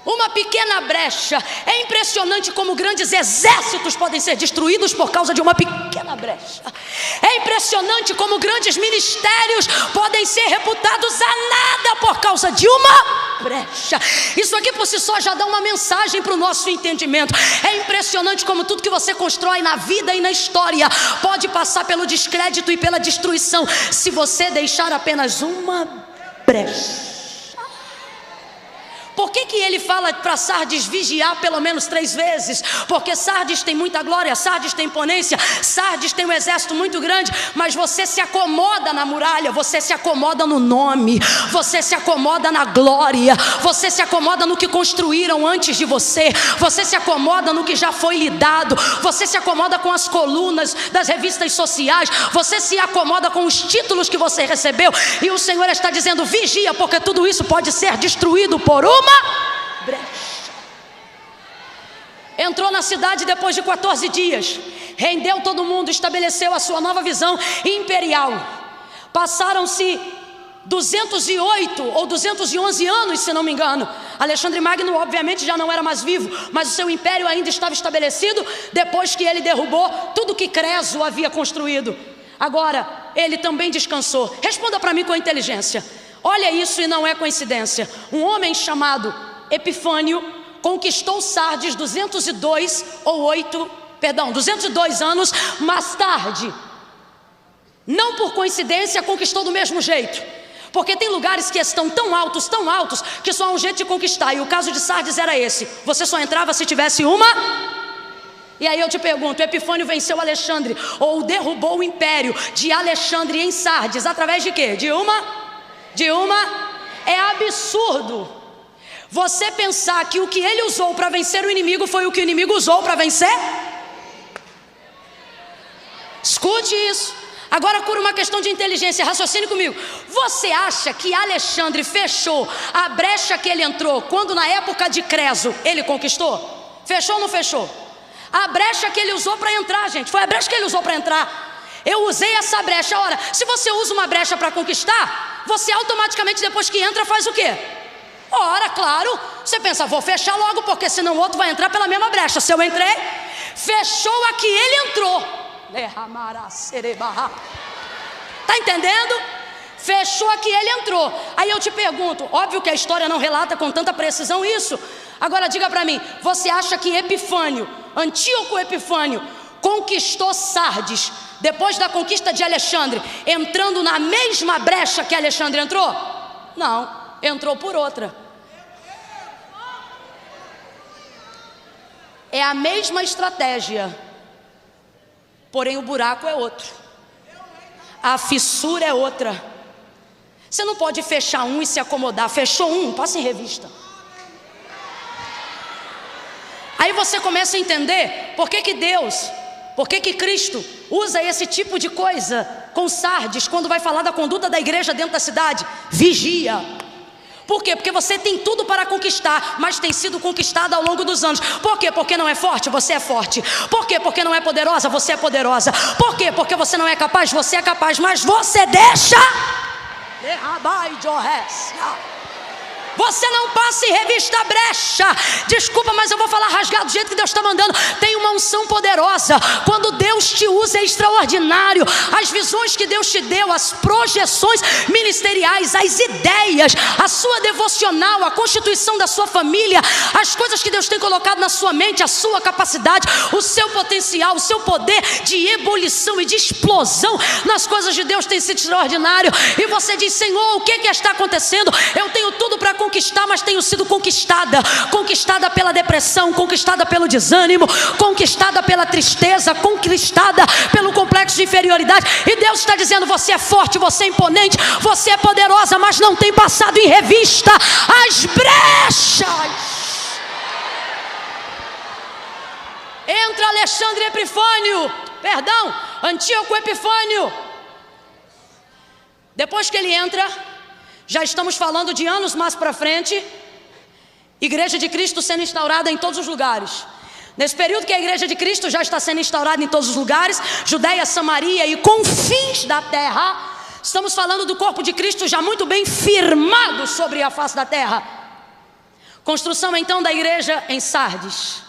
Uma pequena brecha. É impressionante como grandes exércitos podem ser destruídos por causa de uma pequena brecha. É impressionante como grandes ministérios podem ser reputados a nada por causa de uma brecha. Isso aqui por si só já dá uma mensagem para o nosso entendimento. É impressionante como tudo que você constrói na vida e na história pode passar pelo descrédito e pela destruição se você deixar apenas uma brecha. Por que ele fala para Sardes vigiar pelo menos 3 vezes? Porque Sardes tem muita glória, Sardes tem imponência, Sardes tem um exército muito grande, mas você se acomoda na muralha, você se acomoda no nome, você se acomoda na glória, você se acomoda no que construíram antes de você, você se acomoda no que já foi lhe dado, você se acomoda com as colunas das revistas sociais, você se acomoda com os títulos que você recebeu, e o Senhor está dizendo: vigia, porque tudo isso pode ser destruído por uma brecha. Entrou na cidade depois de 14 dias, rendeu todo mundo, estabeleceu a sua nova visão imperial. Passaram-se 208 ou 211 anos, se não me engano. Alexandre Magno obviamente já não era mais vivo, mas o seu império ainda estava estabelecido depois que ele derrubou tudo que Creso havia construído. Agora, ele também descansou. Responda para mim com inteligência. Olha isso, e não é coincidência. Um homem chamado Epifânio conquistou Sardes 202 anos mais tarde. Não por coincidência conquistou do mesmo jeito, porque tem lugares que estão tão altos, que só há um jeito de conquistar, e o caso de Sardes era esse: você só entrava se tivesse uma. E aí eu te pergunto, Epifânio venceu Alexandre, ou derrubou o império de Alexandre em Sardes, através de quê? De uma. É absurdo você pensar que o que ele usou para vencer o inimigo foi o que o inimigo usou para vencer. Escute isso. Agora, por uma questão de inteligência, raciocine comigo. Você acha que Alexandre fechou a brecha que ele entrou quando na época de Creso ele conquistou? Fechou ou não fechou? A brecha que ele usou para entrar, gente, foi a brecha que ele usou para entrar. Eu usei essa brecha. Ora, se você usa uma brecha para conquistar, você automaticamente depois que entra faz o quê? Ora, claro, você pensa, vou fechar logo, porque senão o outro vai entrar pela mesma brecha. Se eu entrei, fechou a que ele entrou. Tá entendendo? Fechou a que ele entrou. Aí eu te pergunto, óbvio que a história não relata com tanta precisão isso. Agora diga para mim, você acha que Epifânio, Antíoco Epifânio, conquistou Sardes depois da conquista de Alexandre, entrando na mesma brecha que Alexandre entrou? Não, entrou por outra. É a mesma estratégia, porém o buraco é outro, a fissura é outra. Você não pode fechar um e se acomodar. Fechou um, passa em revista. Aí você começa a entender por que Cristo usa esse tipo de coisa com Sardes quando vai falar da conduta da igreja dentro da cidade. Vigia. Por quê? Porque você tem tudo para conquistar, mas tem sido conquistado ao longo dos anos. Por quê? Porque não é forte? Você é forte. Por quê? Porque não é poderosa? Você é poderosa. Por quê? Porque você não é capaz? Você é capaz, mas você deixa. Você não passa em revista a brecha. Desculpa, mas eu vou falar rasgado do jeito que Deus está mandando. Tem uma unção poderosa. Quando Deus te usa é extraordinário. As visões que Deus te deu, as projeções ministeriais, as ideias, a sua devocional, a constituição da sua família, as coisas que Deus tem colocado na sua mente, a sua capacidade, o seu potencial, o seu poder de ebulição e de explosão nas coisas de Deus tem sido extraordinário. E você diz: Senhor, o que está acontecendo? Eu tenho tudo para conquistar, mas tenho sido conquistada pela depressão, conquistada pelo desânimo, conquistada pela tristeza, conquistada pelo complexo de inferioridade. E Deus está dizendo: você é forte, você é imponente, você é poderosa, mas não tem passado em revista as brechas. Entra Alexandre Epifânio, Antíoco Epifânio. Depois que ele entra, já estamos falando de anos mais para frente, Igreja de Cristo sendo instaurada em todos os lugares. Nesse período que a Igreja de Cristo já está sendo instaurada em todos os lugares, Judeia, Samaria e confins da terra, estamos falando do corpo de Cristo já muito bem firmado sobre a face da terra. Construção então da igreja em Sardes,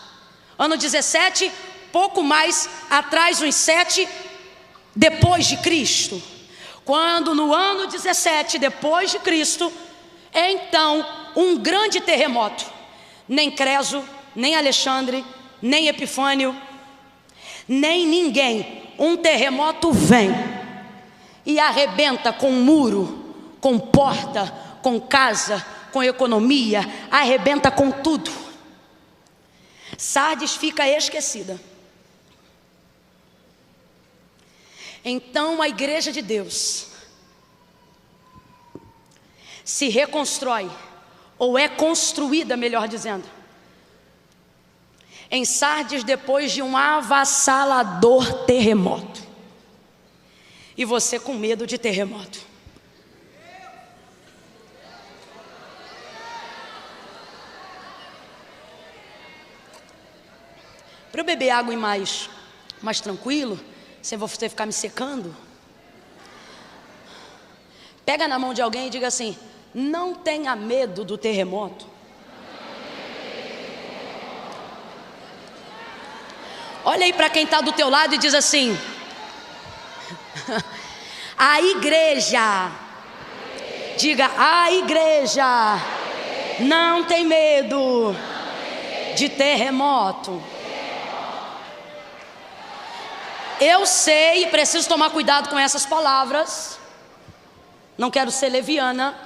ano 17, pouco mais atrás, uns 7 depois de Cristo. Quando no ano 17 depois de Cristo, então um grande terremoto. Nem Creso, nem Alexandre, nem Epifânio, nem ninguém. Um terremoto vem e arrebenta com muro, com porta, com casa, com economia, arrebenta com tudo. Sardes fica esquecida. Então a igreja de Deus se reconstrói, ou é construída, melhor dizendo, em Sardes depois de um avassalador terremoto. E você com medo de terremoto. Para eu beber água mais tranquilo, sem você ficar me secando, pega na mão de alguém e diga assim: não tenha medo do terremoto. Olha aí para quem está do teu lado e diz assim: a igreja, diga, a igreja não tem medo de terremoto. Eu sei e preciso tomar cuidado com essas palavras, não quero ser leviana,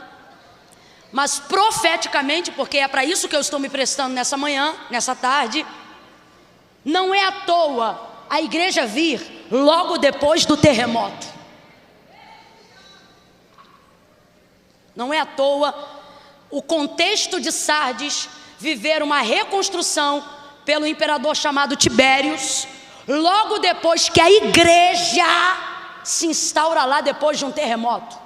mas profeticamente, porque é para isso que eu estou me prestando nessa manhã, nessa tarde, não é à toa a igreja vir logo depois do terremoto. Não é à toa o contexto de Sardes viver uma reconstrução pelo imperador chamado Tibérios, logo depois que a igreja se instaura lá depois de um terremoto.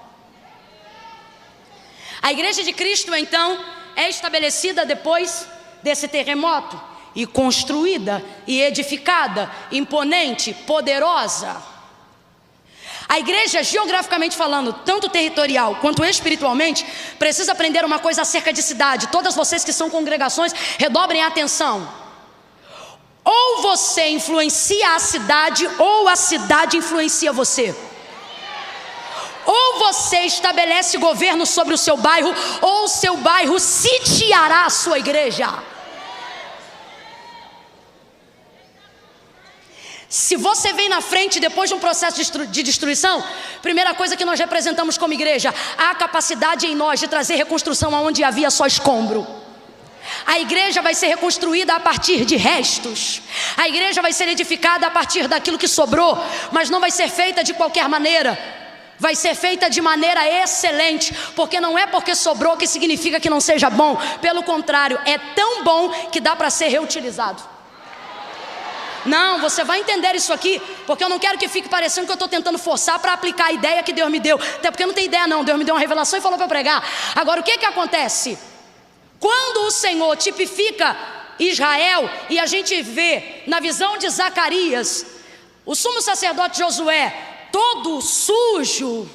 A igreja de Cristo então é estabelecida depois desse terremoto, e construída e edificada, imponente, poderosa. A igreja, geograficamente falando, tanto territorial quanto espiritualmente, precisa aprender uma coisa acerca de cidade. Todas vocês que são congregações, redobrem a atenção. Ou você influencia a cidade, ou a cidade influencia você. Ou você estabelece governo sobre o seu bairro, ou o seu bairro sitiará a sua igreja. Se você vem na frente depois de um processo de destruição, primeira coisa que nós representamos como igreja, há a capacidade em nós de trazer reconstrução aonde havia só escombro. A igreja vai ser reconstruída a partir de restos. A igreja vai ser edificada a partir daquilo que sobrou, mas não vai ser feita de qualquer maneira. Vai ser feita de maneira excelente, porque não é porque sobrou que significa que não seja bom. Pelo contrário, é tão bom que dá para ser reutilizado. Não, você vai entender isso aqui, porque eu não quero que fique parecendo que eu estou tentando forçar para aplicar a ideia que Deus me deu. Até porque não tem ideia não, Deus me deu uma revelação e falou para eu pregar. Agora o que acontece? Quando o Senhor tipifica Israel, e a gente vê na visão de Zacarias, o sumo sacerdote Josué, todo sujo,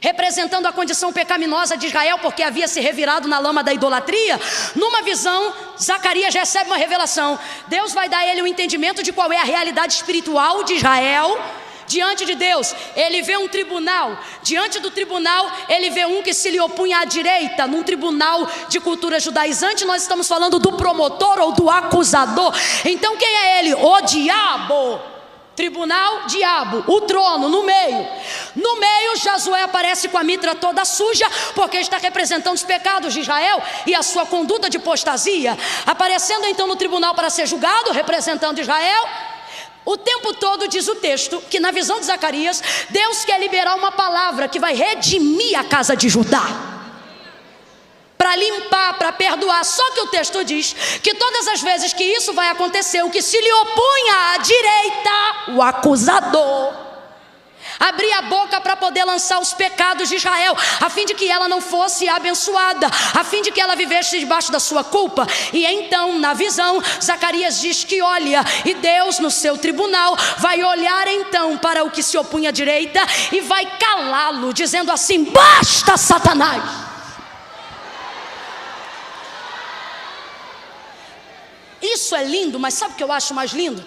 representando a condição pecaminosa de Israel, porque havia se revirado na lama da idolatria. Numa visão, Zacarias recebe uma revelação. Deus vai dar a ele um entendimento de qual é a realidade espiritual de Israel diante de Deus. Ele vê um tribunal. Diante do tribunal, ele vê um que se lhe opunha à direita. Num tribunal de cultura judaizante, nós estamos falando do promotor ou do acusador. Então quem é ele? O diabo. Tribunal, diabo, o trono no meio. No meio, Josué aparece com a mitra toda suja, porque está representando os pecados de Israel e a sua conduta de apostasia. Aparecendo então no tribunal para ser julgado, representando Israel. O tempo todo diz o texto que na visão de Zacarias, Deus quer liberar uma palavra que vai redimir a casa de Judá, para limpar, para perdoar. Só que o texto diz que todas as vezes que isso vai acontecer, o que se lhe opunha à direita, o acusador, abria a boca para poder lançar os pecados de Israel, a fim de que ela não fosse abençoada, a fim de que ela vivesse debaixo da sua culpa. E então, na visão, Zacarias diz que olha, e Deus no seu tribunal vai olhar então para o que se opunha à direita e vai calá-lo, dizendo assim: basta, Satanás. Isso é lindo, mas sabe o que eu acho mais lindo?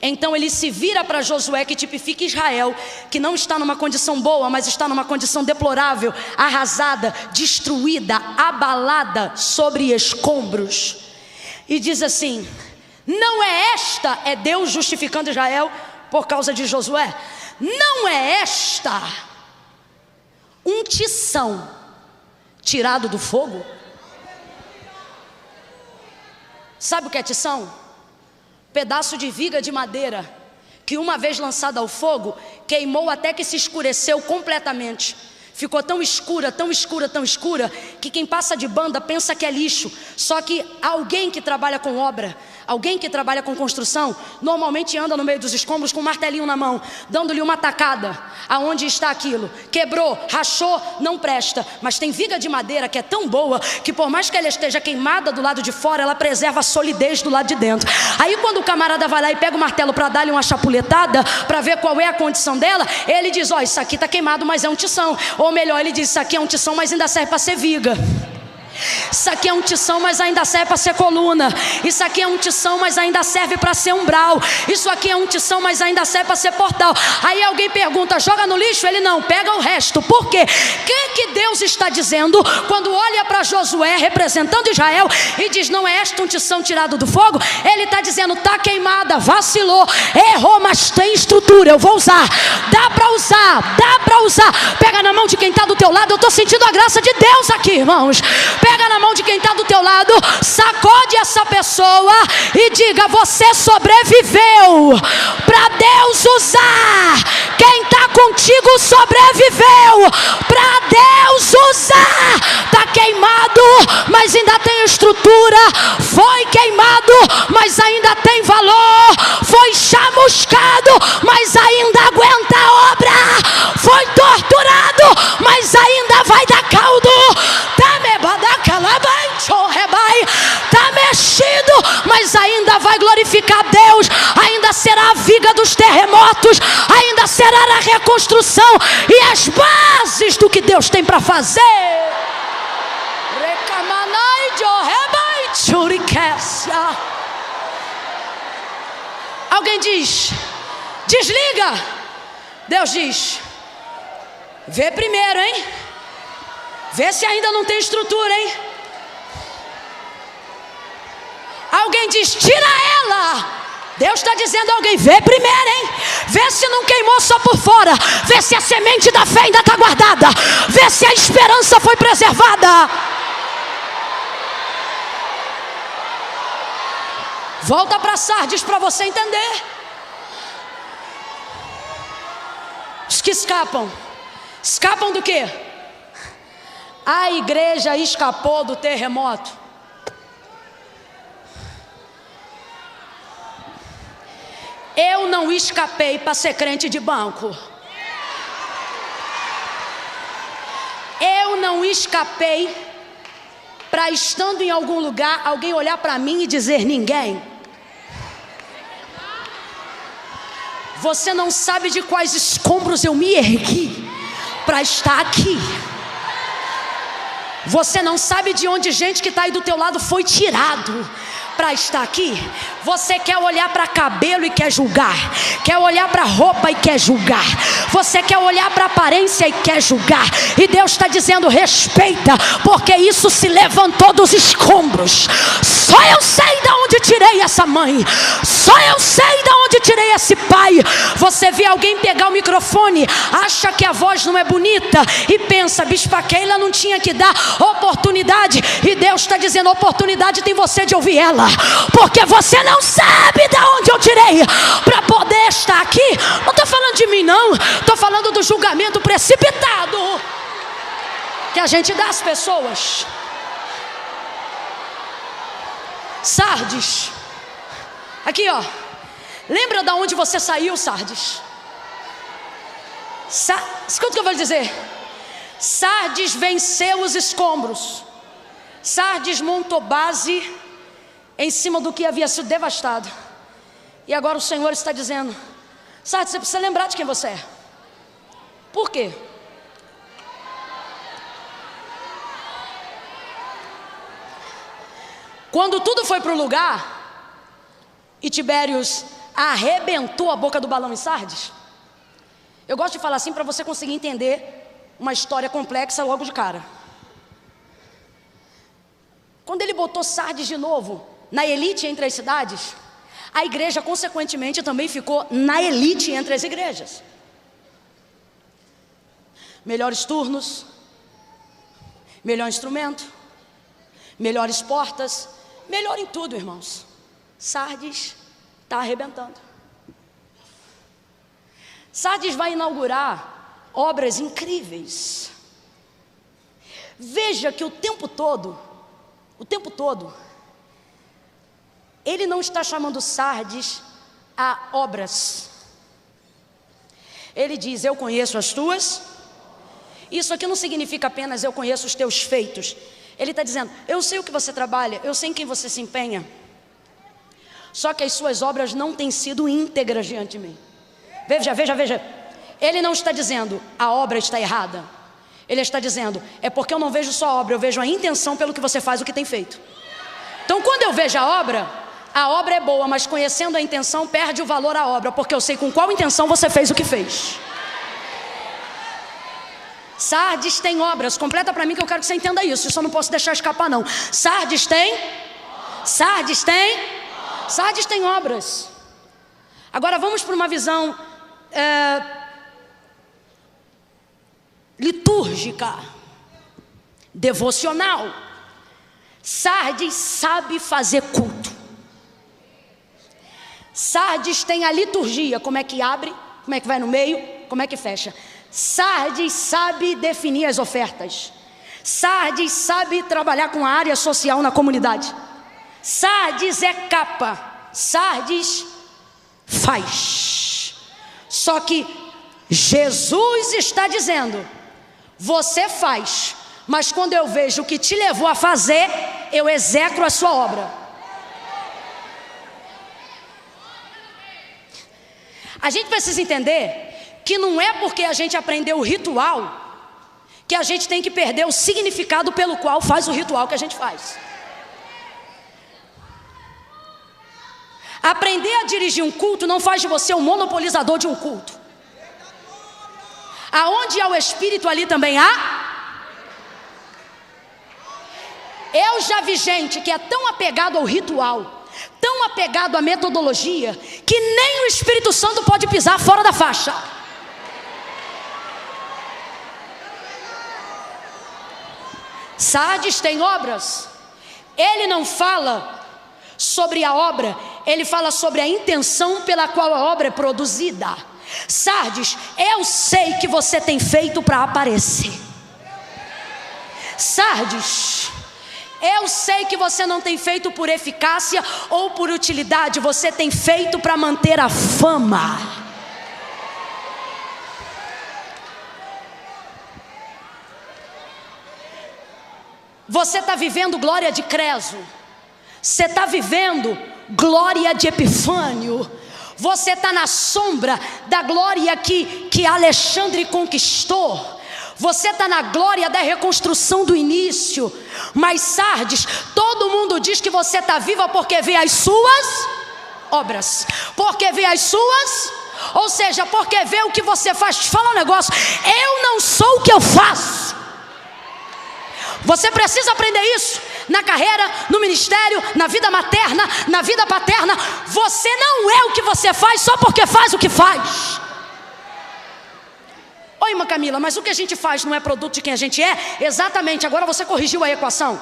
Então ele se vira para Josué, que tipifica Israel, que não está numa condição boa, mas está numa condição deplorável, arrasada, destruída, abalada, sobre escombros. E diz assim: não é esta, é Deus justificando Israel por causa de Josué, não é esta um tição tirado do fogo? Sabe o que é tição? Pedaço de viga de madeira que uma vez lançada ao fogo, queimou até que se escureceu completamente. Ficou tão escura, tão escura, tão escura, que quem passa de banda pensa que é lixo. Só que alguém que trabalha com obra, alguém que trabalha com construção, normalmente anda no meio dos escombros com um martelinho na mão, dando-lhe uma tacada. Aonde está aquilo? Quebrou, rachou, não presta. Mas tem viga de madeira que é tão boa, que por mais que ela esteja queimada do lado de fora, ela preserva a solidez do lado de dentro. Aí quando o camarada vai lá e pega o martelo para dar-lhe uma chapuletada, para ver qual é a condição dela, ele diz: ó, isso aqui está queimado, mas é um tição. Ou melhor, ele diz: isso aqui é um tição, mas ainda serve para ser viga. Isso aqui é um tição, mas ainda serve para ser coluna. Isso aqui é um tição, mas ainda serve para ser umbral. Isso aqui é um tição, mas ainda serve para ser portal. Aí alguém pergunta: joga no lixo? Ele: não, pega o resto. Por quê? O que Deus está dizendo quando olha para Josué representando Israel e diz: não é esta um tição tirado do fogo? Ele está dizendo: está queimada, vacilou, errou, mas tem estrutura, eu vou usar. Dá para usar, dá para usar. Pega na mão de quem está do teu lado. Eu estou sentindo a graça de Deus aqui, irmãos. Pega na mão de quem está do teu lado, sacode essa pessoa e diga: você sobreviveu para Deus usar. Quem está contigo sobreviveu para Deus usar. Está queimado, mas ainda tem estrutura. Foi queimado, mas ainda tem valor. Foi chamuscado, mas ainda aguenta a obra. Foi torturado, mas ainda vai dar caldo. Está mexido, mas ainda vai glorificar Deus. Ainda será a viga dos terremotos, ainda será a reconstrução e as bases do que Deus tem para fazer. Alguém diz: desliga. Deus diz: vê primeiro, hein? Vê se ainda não tem estrutura, hein? Alguém diz: tira ela. Deus está dizendo a alguém: vê primeiro, hein? Vê se não queimou só por fora. Vê se a semente da fé ainda está guardada. Vê se a esperança foi preservada. Volta para Sardes para você entender. Os que escapam. Escapam do quê? A igreja escapou do terremoto. Eu não escapei para ser crente de banco. Eu não escapei para, estando em algum lugar, alguém olhar para mim e dizer: ninguém. Você não sabe de quais escombros eu me ergui para estar aqui. Você não sabe de onde gente que está aí do teu lado foi tirado para estar aqui. Você quer olhar para cabelo e quer julgar, quer olhar para roupa e quer julgar, você quer olhar para aparência e quer julgar, e Deus está dizendo: respeita, porque isso se levantou dos escombros. Só eu sei de onde tirei essa mãe, só eu sei de onde tirei esse pai. Você vê alguém pegar o microfone, acha que a voz não é bonita e pensa: Bispa Keila não tinha que dar oportunidade, e Deus está dizendo: oportunidade tem você de ouvir ela, porque você não sabe de onde eu tirei para poder estar aqui. Não estou falando de mim não, estou falando do julgamento precipitado que a gente dá às pessoas. Sardes, aqui ó, lembra de onde você saiu, Sardes? Escuta o que eu vou lhe dizer. Sardes venceu os escombros, Sardes montou base em cima do que havia sido devastado, e agora o Senhor está dizendo: Sardes, você precisa lembrar de quem você é. Por quê? Quando tudo foi para o lugar e Tibérios arrebentou a boca do balão em Sardes, eu gosto de falar assim para você conseguir entender uma história complexa logo de cara. Quando ele botou Sardes de novo na elite entre as cidades, a igreja consequentemente também ficou na elite entre as igrejas. Melhores turnos, melhor instrumento, melhores portas, melhor em tudo, irmãos. Sardes está arrebentando. Sardes vai inaugurar obras incríveis. Veja que o tempo todo, ele não está chamando Sardes a obras. Ele diz: eu conheço as tuas. Isso aqui não significa apenas eu conheço os teus feitos. Ele está dizendo: eu sei o que você trabalha, eu sei em quem você se empenha, só que as suas obras não têm sido íntegras diante de mim. Veja. Ele não está dizendo a obra está errada. Ele está dizendo: é porque eu não vejo só a obra, eu vejo a intenção pelo que você faz, o que tem feito. Então quando eu vejo a obra é boa, mas conhecendo a intenção perde o valor à obra, porque eu sei com qual intenção você fez o que fez. Sardes tem obras. Completa para mim que eu quero que você entenda isso. Isso eu não posso deixar escapar não. Sardes tem obras. Agora vamos para uma visão litúrgica, devocional. Sardes sabe fazer culto. Sardes tem a liturgia, como é que abre, como é que vai no meio, como é que fecha. Sardes sabe definir as ofertas. Sardes sabe trabalhar com a área social na comunidade. Sardes é capa. Sardes faz. Só que Jesus está dizendo: você faz, mas quando eu vejo o que te levou a fazer, eu execro a sua obra. A gente precisa entender que não é porque a gente aprendeu o ritual que a gente tem que perder o significado pelo qual faz o ritual que a gente faz. Aprender a dirigir um culto não faz de você um monopolizador de um culto. Aonde há o Espírito, ali também há. Eu já vi gente que é tão apegado ao ritual, tão apegado à metodologia, que nem o Espírito Santo pode pisar fora da faixa. Sardes tem obras. Ele não fala sobre a obra, ele fala sobre a intenção pela qual a obra é produzida. Sardes, eu sei que você tem feito para aparecer. Sardes, eu sei que você não tem feito por eficácia ou por utilidade, você tem feito para manter a fama. Você está vivendo glória de Creso, você está vivendo glória de Epifânio, você está na sombra da glória que Alexandre conquistou. Você está na glória da reconstrução do início. Mas Sardes, todo mundo diz que você está viva porque vê as suas obras. Porque vê as suas, ou seja, porque vê o que você faz. Fala um negócio, eu não sou o que eu faço. Você precisa aprender isso. Na carreira, no ministério, na vida materna, na vida paterna. Você não é o que você faz só porque faz o que faz. Oi, irmã Camila, mas o que a gente faz não é produto de quem a gente é? Exatamente, agora você corrigiu a equação.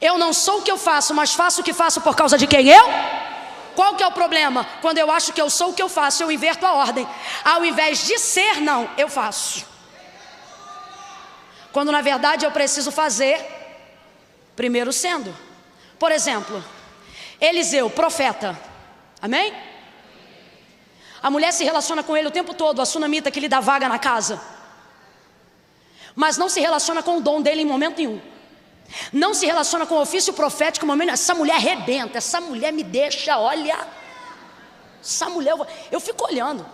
Eu não sou o que eu faço, mas faço o que faço por causa de quem eu? Qual que é o problema? Quando eu acho que eu sou o que eu faço, eu inverto a ordem. Ao invés de ser, não, eu faço. Quando na verdade eu preciso fazer, primeiro sendo. Por exemplo, Eliseu, profeta, amém? A mulher se relaciona com ele o tempo todo, a sunamita que lhe dá vaga na casa. Mas não se relaciona com o dom dele em momento nenhum. Não se relaciona com o ofício profético em momento nenhum. Essa mulher arrebenta, essa mulher me deixa, olha. Essa mulher, eu fico olhando.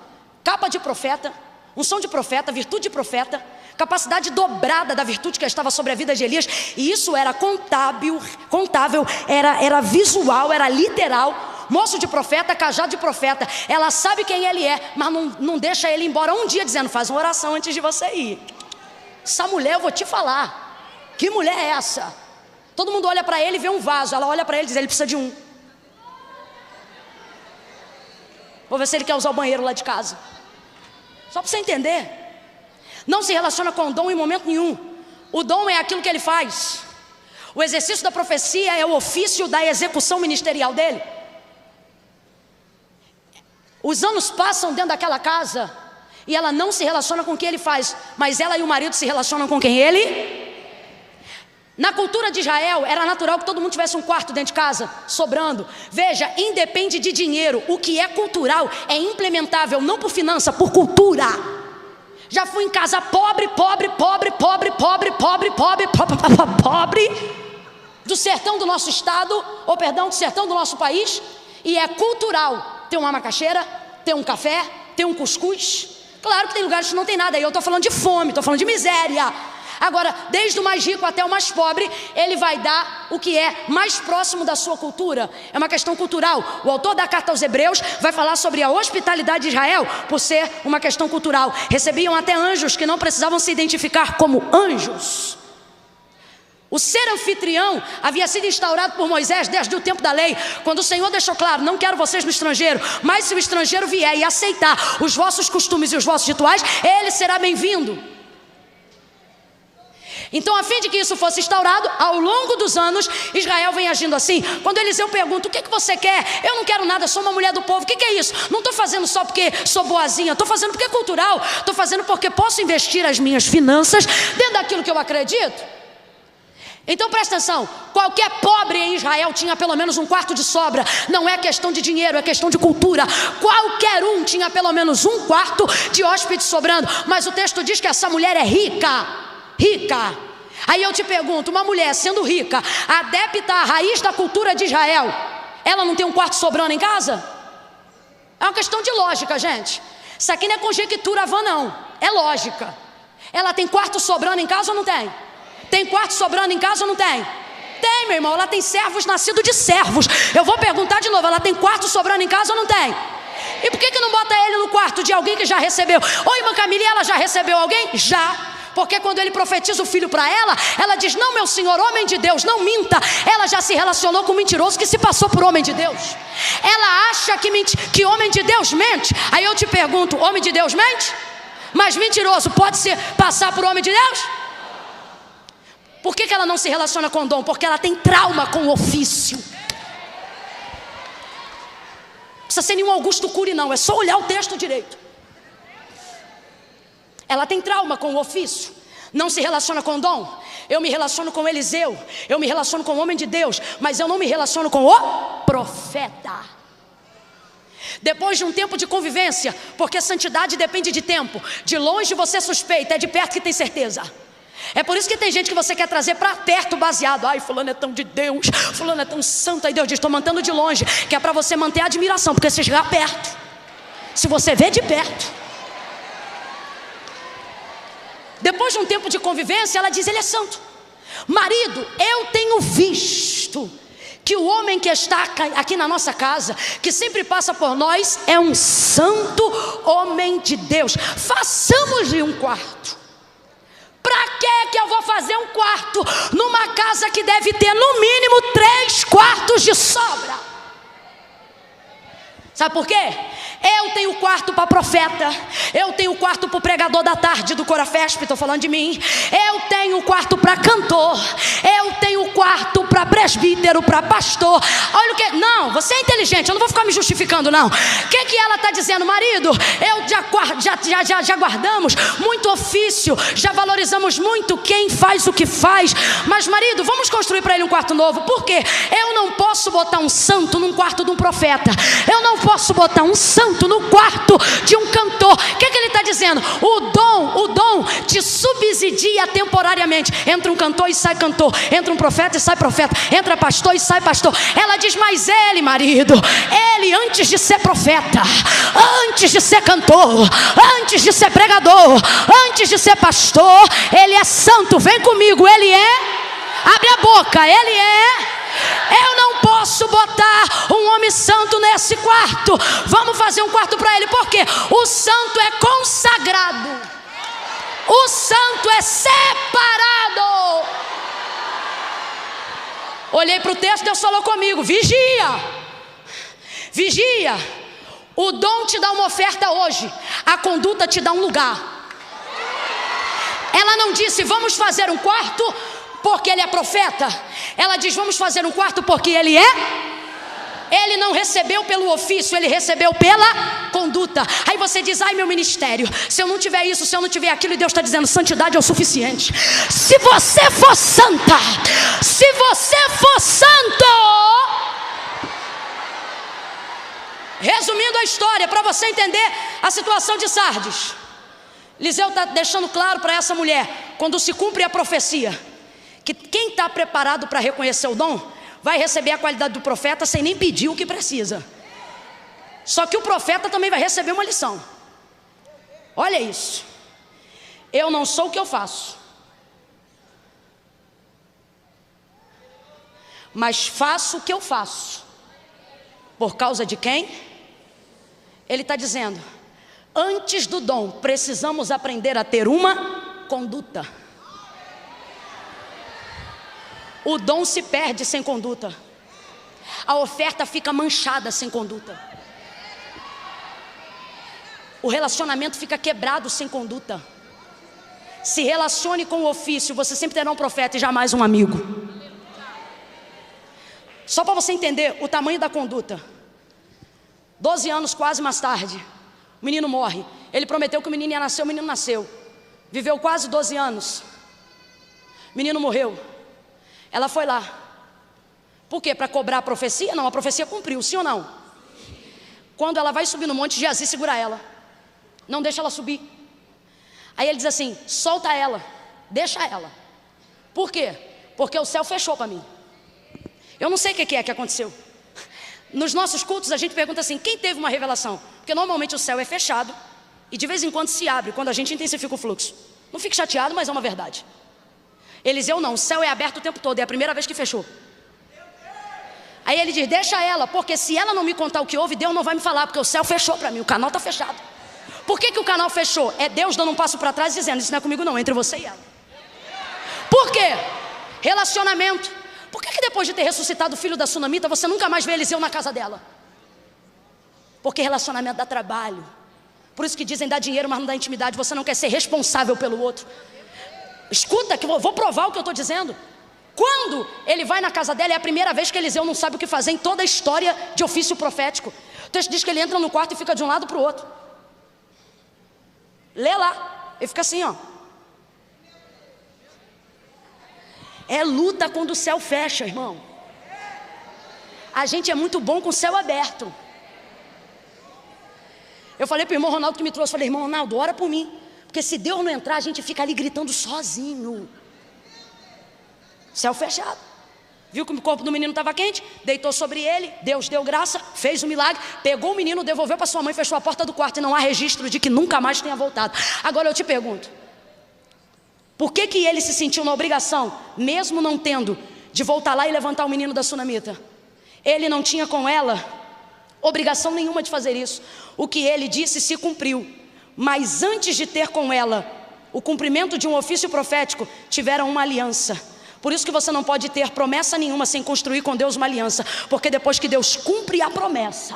Capa de profeta, unção de profeta, virtude de profeta, capacidade dobrada da virtude que estava sobre a vida de Elias. E isso era contábil, era visual, era literal. Moço de profeta, cajado de profeta. Ela sabe quem ele é, mas não deixa ele embora um dia dizendo, faz uma oração antes de você ir. Essa mulher, eu vou te falar, que mulher é essa? Todo mundo olha para ele e vê um vaso. Ela olha para ele e diz, ele precisa de um. Vou ver se ele quer usar o banheiro lá de casa. Só para você entender. Não se relaciona com o dom em momento nenhum. O dom é aquilo que ele faz. O exercício da profecia é o ofício da execução ministerial dele. Os anos passam dentro daquela casa e ela não se relaciona com o que ele faz, mas ela e o marido se relacionam com quem ele. Na cultura de Israel era natural que todo mundo tivesse um quarto dentro de casa, sobrando. Veja, independe de dinheiro. O que é cultural é implementável, não por finança, por cultura. Já fui em casa pobre do sertão do nosso estado, do sertão do nosso país, e é cultural ter uma macaxeira, ter um café, ter um cuscuz. Claro que tem lugares que não tem nada, aí eu estou falando de fome, estou falando de miséria. Agora, desde o mais rico até o mais pobre, ele vai dar o que é mais próximo da sua cultura. É uma questão cultural. O autor da carta aos Hebreus vai falar sobre a hospitalidade de Israel por ser uma questão cultural. Recebiam até anjos que não precisavam se identificar como anjos. O ser anfitrião havia sido instaurado por Moisés desde o tempo da lei, quando o Senhor deixou claro, não quero vocês no estrangeiro, mas se o estrangeiro vier e aceitar os vossos costumes e os vossos rituais, ele será bem-vindo. Então, a fim de que isso fosse instaurado, ao longo dos anos, Israel vem agindo assim. Quando Eliseu pergunta, o que você quer? Eu não quero nada, sou uma mulher do povo. O que é isso? Não estou fazendo só porque sou boazinha, estou fazendo porque é cultural, estou fazendo porque posso investir as minhas finanças dentro daquilo que eu acredito. Então presta atenção, qualquer pobre em Israel tinha pelo menos um quarto de sobra. Não é questão de dinheiro, é questão de cultura. Qualquer um tinha pelo menos um quarto de hóspede sobrando. Mas o texto diz que essa mulher é rica. Aí eu te pergunto, uma mulher sendo rica, adepta à raiz da cultura de Israel, ela não tem um quarto sobrando em casa? É uma questão de lógica, gente. Isso aqui não é conjectura vã, não, é lógica. Ela tem quarto sobrando em casa ou não tem? Tem quarto sobrando em casa ou não tem? Tem, meu irmão, ela tem servos nascidos de servos. Eu vou perguntar de novo, ela tem quarto sobrando em casa ou não tem? E por que não bota ele no quarto de alguém que já recebeu? Oi, irmã Camila, ela já recebeu alguém? Já. Porque quando ele profetiza o filho para ela diz, não, meu senhor, homem de Deus, não minta. Ela já se relacionou com um mentiroso que se passou por homem de Deus. Ela acha que homem de Deus mente. Aí eu te pergunto, homem de Deus mente? Mas mentiroso pode se passar por homem de Deus? Por que ela não se relaciona com o dom? Porque ela tem trauma com o ofício. Não precisa ser nenhum Augusto Cury, não. É só olhar o texto direito. Ela tem trauma com o ofício. Não se relaciona com o dom. Eu me relaciono com Eliseu. Eu me relaciono com o homem de Deus. Mas eu não me relaciono com o profeta. Depois de um tempo de convivência, porque santidade depende de tempo. De longe você suspeita, é de perto que tem certeza. É por isso que tem gente que você quer trazer para perto baseado. Ai, fulano é tão de Deus, fulano é tão santo. Aí Deus diz, estou mantendo de longe, que é para você manter a admiração. Porque se chegar perto, se você vê de perto, Depois de um tempo de convivência, ela diz: ele é santo. Marido, eu tenho visto que o homem que está aqui na nossa casa, que sempre passa por nós, é um santo homem de Deus. Façamos-lhe um quarto. Para que eu vou fazer um quarto numa casa que deve ter no mínimo 3 quartos de sobra? Sabe por quê? Eu tenho quarto para profeta, eu tenho quarto para o pregador da tarde do Corafesp, estou falando de mim. Eu tenho quarto para cantor, eu tenho quarto para presbítero, para pastor. Olha o que... Não, você é inteligente, eu não vou ficar me justificando não. O que ela está dizendo? Marido, eu já guardamos muito ofício, já valorizamos muito quem faz o que faz. Mas marido, vamos construir para ele um quarto novo. Por quê? Eu não posso botar um santo num quarto de um profeta. Eu não posso botar um santo no quarto de um cantor. O que ele está dizendo? O dom te subsidia temporariamente. Entra um cantor e sai cantor, entra um profeta e sai profeta, entra pastor e sai pastor. Ela diz: mas ele, marido, ele antes de ser profeta, antes de ser cantor, antes de ser pregador, antes de ser pastor, ele é santo. Vem comigo, ele é... Abre a boca, ele é... Eu não posso botar um homem santo nesse quarto. Vamos fazer um quarto para ele. Por quê? O santo é consagrado, o santo é separado. Olhei para o texto, Deus falou comigo: vigia, vigia. O dom te dá uma oferta hoje, a conduta te dá um lugar. Ela não disse: vamos fazer um quarto porque ele é profeta. Ela diz: vamos fazer um quarto porque ele é... Ele não recebeu pelo ofício, ele recebeu pela conduta. Aí você diz: ai, meu ministério, se eu não tiver isso, se eu não tiver aquilo. E Deus está dizendo: santidade é o suficiente. Se você for santa, se você for santo... Resumindo a história, para você entender a situação de Sardes, Eliseu está deixando claro para essa mulher: quando se cumpre a profecia, que quem está preparado para reconhecer o dom vai receber a qualidade do profeta sem nem pedir o que precisa. Só que o profeta também vai receber uma lição. Olha isso: eu não sou o que eu faço, mas faço o que eu faço. Por causa de quem? Ele está dizendo: antes do dom precisamos aprender a ter uma conduta. O dom se perde sem conduta. A oferta fica manchada sem conduta. O relacionamento fica quebrado sem conduta. Se relacione com o ofício, você sempre terá um profeta e jamais um amigo. Só para você entender o tamanho da conduta. 12 anos quase mais tarde, o menino morre. Ele prometeu que o menino ia nascer, o menino nasceu. Viveu quase 12 anos. O menino morreu. Ela foi lá. Por quê? Para cobrar a profecia? Não, a profecia cumpriu, sim ou não? Quando ela vai subir no monte, Geazi segura ela. Não deixa ela subir. Aí ele diz assim: solta ela, deixa ela. Por quê? Porque o céu fechou para mim. Eu não sei o que é que aconteceu. Nos nossos cultos a gente pergunta assim: quem teve uma revelação? Porque normalmente o céu é fechado e de vez em quando se abre, quando a gente intensifica o fluxo. Não fique chateado, mas é uma verdade. Eliseu não, o céu é aberto o tempo todo, é a primeira vez que fechou. Aí ele diz: deixa ela, porque se ela não me contar o que houve, Deus não vai me falar, porque o céu fechou para mim, o canal está fechado. Por que o canal fechou? É Deus dando um passo para trás dizendo: isso não é comigo não, entre você e ela. Por quê? Relacionamento. Por que depois de ter ressuscitado o filho da sunamita, você nunca mais vê Eliseu na casa dela? Porque relacionamento dá trabalho. Por isso que dizem: dá dinheiro, mas não dá intimidade. Você não quer ser responsável pelo outro. Escuta, que eu vou provar o que eu estou dizendo. Quando ele vai na casa dela, é a primeira vez que Eliseu não sabe o que fazer em toda a história de ofício profético. O texto diz que ele entra no quarto e fica de um lado para o outro. Lê lá, ele fica assim, ó. É luta quando o céu fecha, irmão. A gente é muito bom com o céu aberto. Eu falei para o irmão Ronaldo que me trouxe, falei: irmão Ronaldo, ora por mim, porque se Deus não entrar, a gente fica ali gritando sozinho. Céu fechado. Viu que o corpo do menino estava quente? Deitou sobre ele, Deus deu graça, fez um milagre, pegou o menino, devolveu para sua mãe, fechou a porta do quarto e não há registro de que nunca mais tenha voltado. Agora eu te pergunto: Por que que ele se sentiu na obrigação, mesmo não tendo, de voltar lá e levantar o menino da sunamita? Ele não tinha com ela obrigação nenhuma de fazer isso. O que ele disse se cumpriu. Mas antes de ter com ela o cumprimento de um ofício profético, tiveram uma aliança. Por isso que você não pode ter promessa nenhuma sem construir com Deus uma aliança. Porque depois que Deus cumpre a promessa,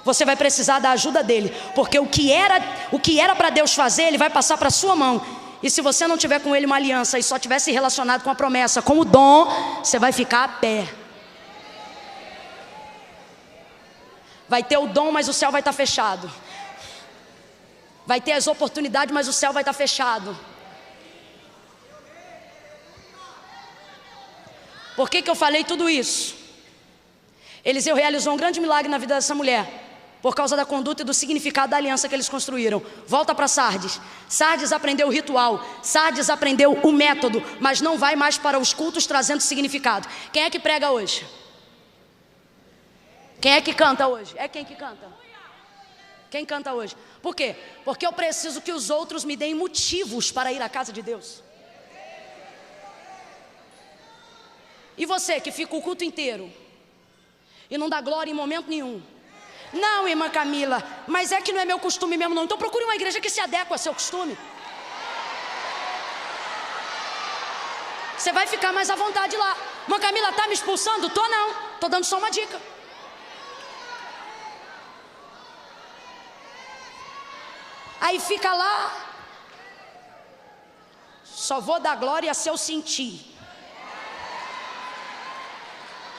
você vai precisar da ajuda dele. Porque o que era para Deus fazer, ele vai passar para a sua mão. E se você não tiver com ele uma aliança e só tivesse relacionado com a promessa, com o dom, você vai ficar a pé. Vai ter o dom, mas o céu vai estar fechado. Vai ter as oportunidades, mas o céu vai estar fechado. Por que que eu falei tudo isso? Eliseu realizou um grande milagre na vida dessa mulher, por causa da conduta e do significado da aliança que eles construíram. Volta para Sardes. Sardes aprendeu o ritual, Sardes aprendeu o método, mas não vai mais para os cultos trazendo significado. Quem é que prega hoje? Quem é que canta hoje? É quem que canta? Quem canta hoje? Por quê? Porque eu preciso que os outros me deem motivos para ir à casa de Deus. E você que fica o culto inteiro e não dá glória em momento nenhum? Não, irmã Camila, mas é que não é meu costume mesmo não. Então procure uma igreja que se adequa ao seu costume. Você vai ficar mais à vontade lá. Irmã Camila, tá me expulsando? Tô não, tô dando só uma dica. Aí fica lá. Só vou dar glória se eu sentir.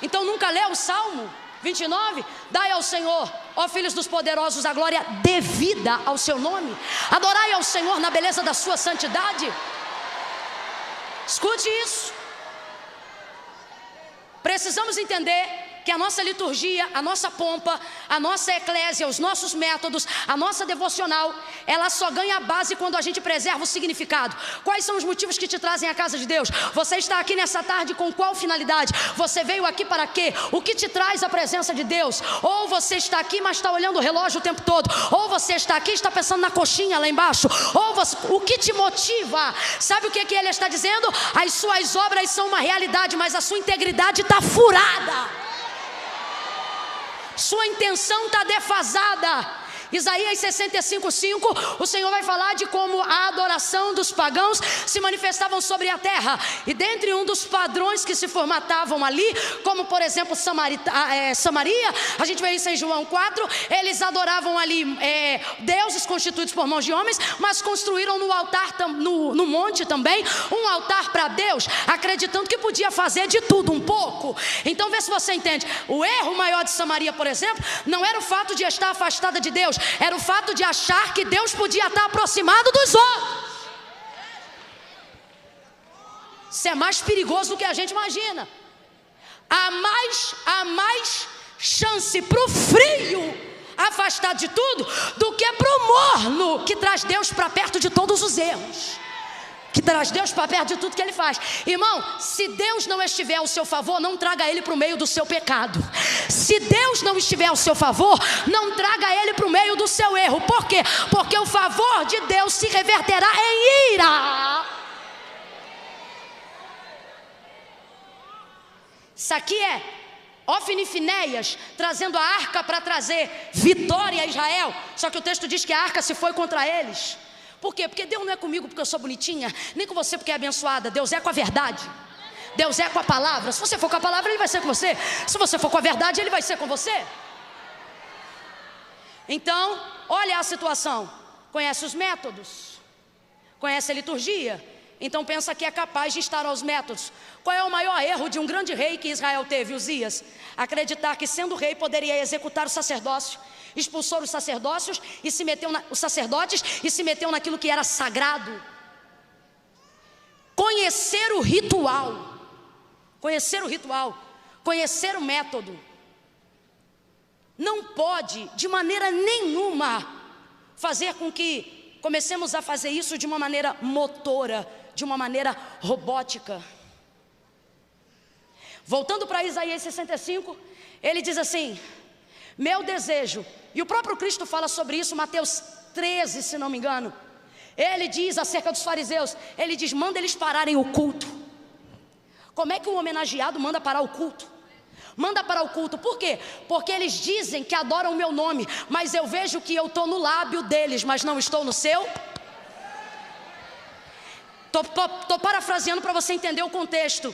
Então nunca lê o Salmo 29? Dai ao Senhor, ó filhos dos poderosos, a glória devida ao seu nome. Adorai ao Senhor na beleza da sua santidade. Escute isso. Precisamos entender que a nossa liturgia, a nossa pompa, a nossa eclésia, os nossos métodos, a nossa devocional, ela só ganha base quando a gente preserva o significado. Quais são os motivos que te trazem à casa de Deus? Você está aqui nessa tarde com qual finalidade? Você veio aqui para quê? O que te traz a presença de Deus? Ou você está aqui, mas está olhando o relógio o tempo todo? Ou você está aqui e está pensando na coxinha lá embaixo? Ou o que te motiva? Sabe o que ele está dizendo? As suas obras são uma realidade, mas a sua integridade está furada. Sua intenção está defasada. Isaías 65:5, o Senhor vai falar de como a adoração dos pagãos se manifestavam sobre a terra. E dentre um dos padrões que se formatavam ali, como por exemplo Samaria, a gente vê isso em João 4, eles adoravam ali deuses constituídos por mãos de homens, mas construíram no altar, no monte também, um altar para Deus, acreditando que podia fazer de tudo um pouco. Então vê se você entende. O erro maior de Samaria, por exemplo, não era o fato de estar afastada de Deus, era o fato de achar que Deus podia estar aproximado dos outros. Isso é mais perigoso do que a gente imagina. Há mais chance para o frio afastado de tudo do que para o morno que traz Deus para perto de todos os erros, que traz Deus para perto de tudo que Ele faz. Irmão, se Deus não estiver ao seu favor, não traga Ele para o meio do seu pecado. Se Deus não estiver ao seu favor, não traga Ele para o meio do seu erro. Por quê? Porque o favor de Deus se reverterá em ira. Isso aqui é Ofni e Finéias trazendo a arca para trazer vitória a Israel. Só que o texto diz que a arca se foi contra eles. Por quê? Porque Deus não é comigo porque eu sou bonitinha, nem com você porque é abençoada. Deus é com a verdade. Deus é com a palavra. Se você for com a palavra, Ele vai ser com você. Se você for com a verdade, Ele vai ser com você. Então, olha a situação. Conhece os métodos? Conhece a liturgia? Então pensa que é capaz de estar aos métodos. Qual é o maior erro de um grande rei que Israel teve, Uzias? Acreditar que sendo rei poderia executar o sacerdócio. Expulsou os sacerdotes e se meteu naquilo que era sagrado. Conhecer o ritual, conhecer o método, não pode de maneira nenhuma fazer com que comecemos a fazer isso de uma maneira motora, de uma maneira robótica. Voltando para Isaías 65, ele diz assim: meu desejo, e o próprio Cristo fala sobre isso, Mateus 13, se não me engano. Ele diz acerca dos fariseus, ele diz, manda eles pararem o culto. Como é que um homenageado manda parar o culto? Manda parar o culto, por quê? Porque eles dizem que adoram o meu nome, mas eu vejo que eu estou no lábio deles, mas não estou no seu. Estou parafraseando para você entender o contexto.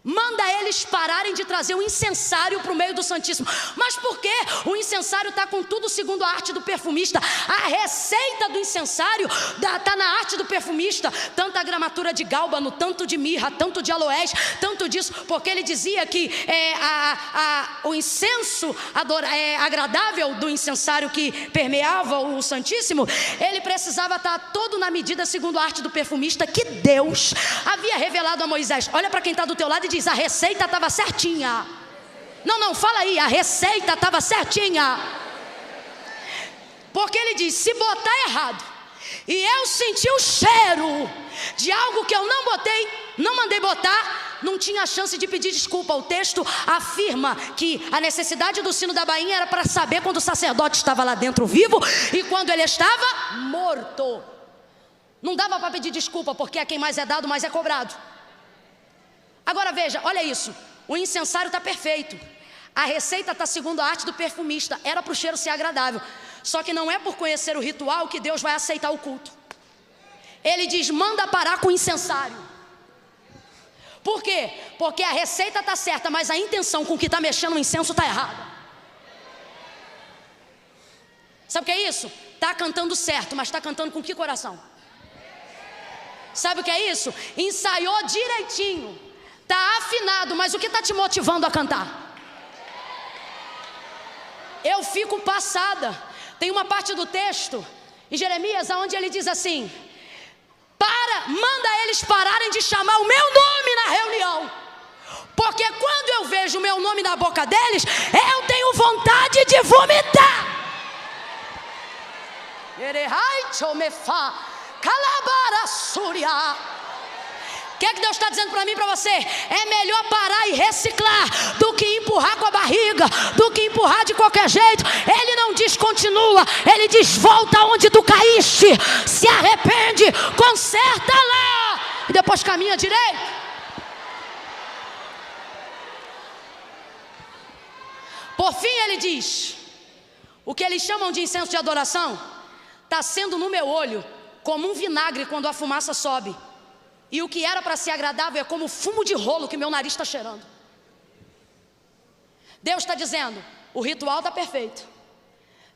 Manda eles pararem de trazer o incensário para o meio do Santíssimo. Mas por quê? O incensário está com tudo segundo a arte do perfumista. A receita do incensário está na arte do perfumista. Tanta gramatura de gálbano, tanto de mirra, tanto de aloés, tanto disso. Porque ele dizia que o incenso agradável do incensário que permeava o Santíssimo, ele precisava estar todo na medida segundo a arte do perfumista que Deus havia revelado a Moisés. Olha para quem está do teu lado e diz, a receita estava certinha. Não, fala aí, a receita estava certinha. Porque ele diz, se botar errado e eu senti o cheiro de algo que eu não botei, não mandei botar, não tinha chance de pedir desculpa. O texto afirma que a necessidade do sino da bainha era para saber quando o sacerdote estava lá dentro vivo e quando ele estava morto. Não dava para pedir desculpa, porque a quem mais é dado, mais é cobrado. Agora veja, olha isso, o incensário está perfeito, a receita está segundo a arte do perfumista, era para o cheiro ser agradável, só que não é por conhecer o ritual que Deus vai aceitar o culto. Ele diz, manda parar com o incensário. Por quê? Porque a receita está certa, mas a intenção com que está mexendo no incenso está errada. Sabe o que é isso? Está cantando certo, mas está cantando com que coração? Sabe o que é isso? Ensaiou direitinho, está afinado, mas o que está te motivando a cantar? Eu fico passada. Tem uma parte do texto em Jeremias onde ele diz assim, manda eles pararem de chamar o meu nome na reunião, porque quando eu vejo o meu nome na boca deles, eu tenho vontade de vomitar. O que é que Deus está dizendo para mim e para você? É melhor parar e reciclar do que empurrar com a barriga, do que empurrar de qualquer jeito. Ele não diz continua, ele diz volta onde tu caíste, se arrepende, conserta lá e depois caminha direito. Por fim ele diz, o que eles chamam de incenso de adoração está sendo no meu olho como um vinagre quando a fumaça sobe. E o que era para ser agradável é como fumo de rolo que meu nariz está cheirando. Deus está dizendo, o ritual está perfeito.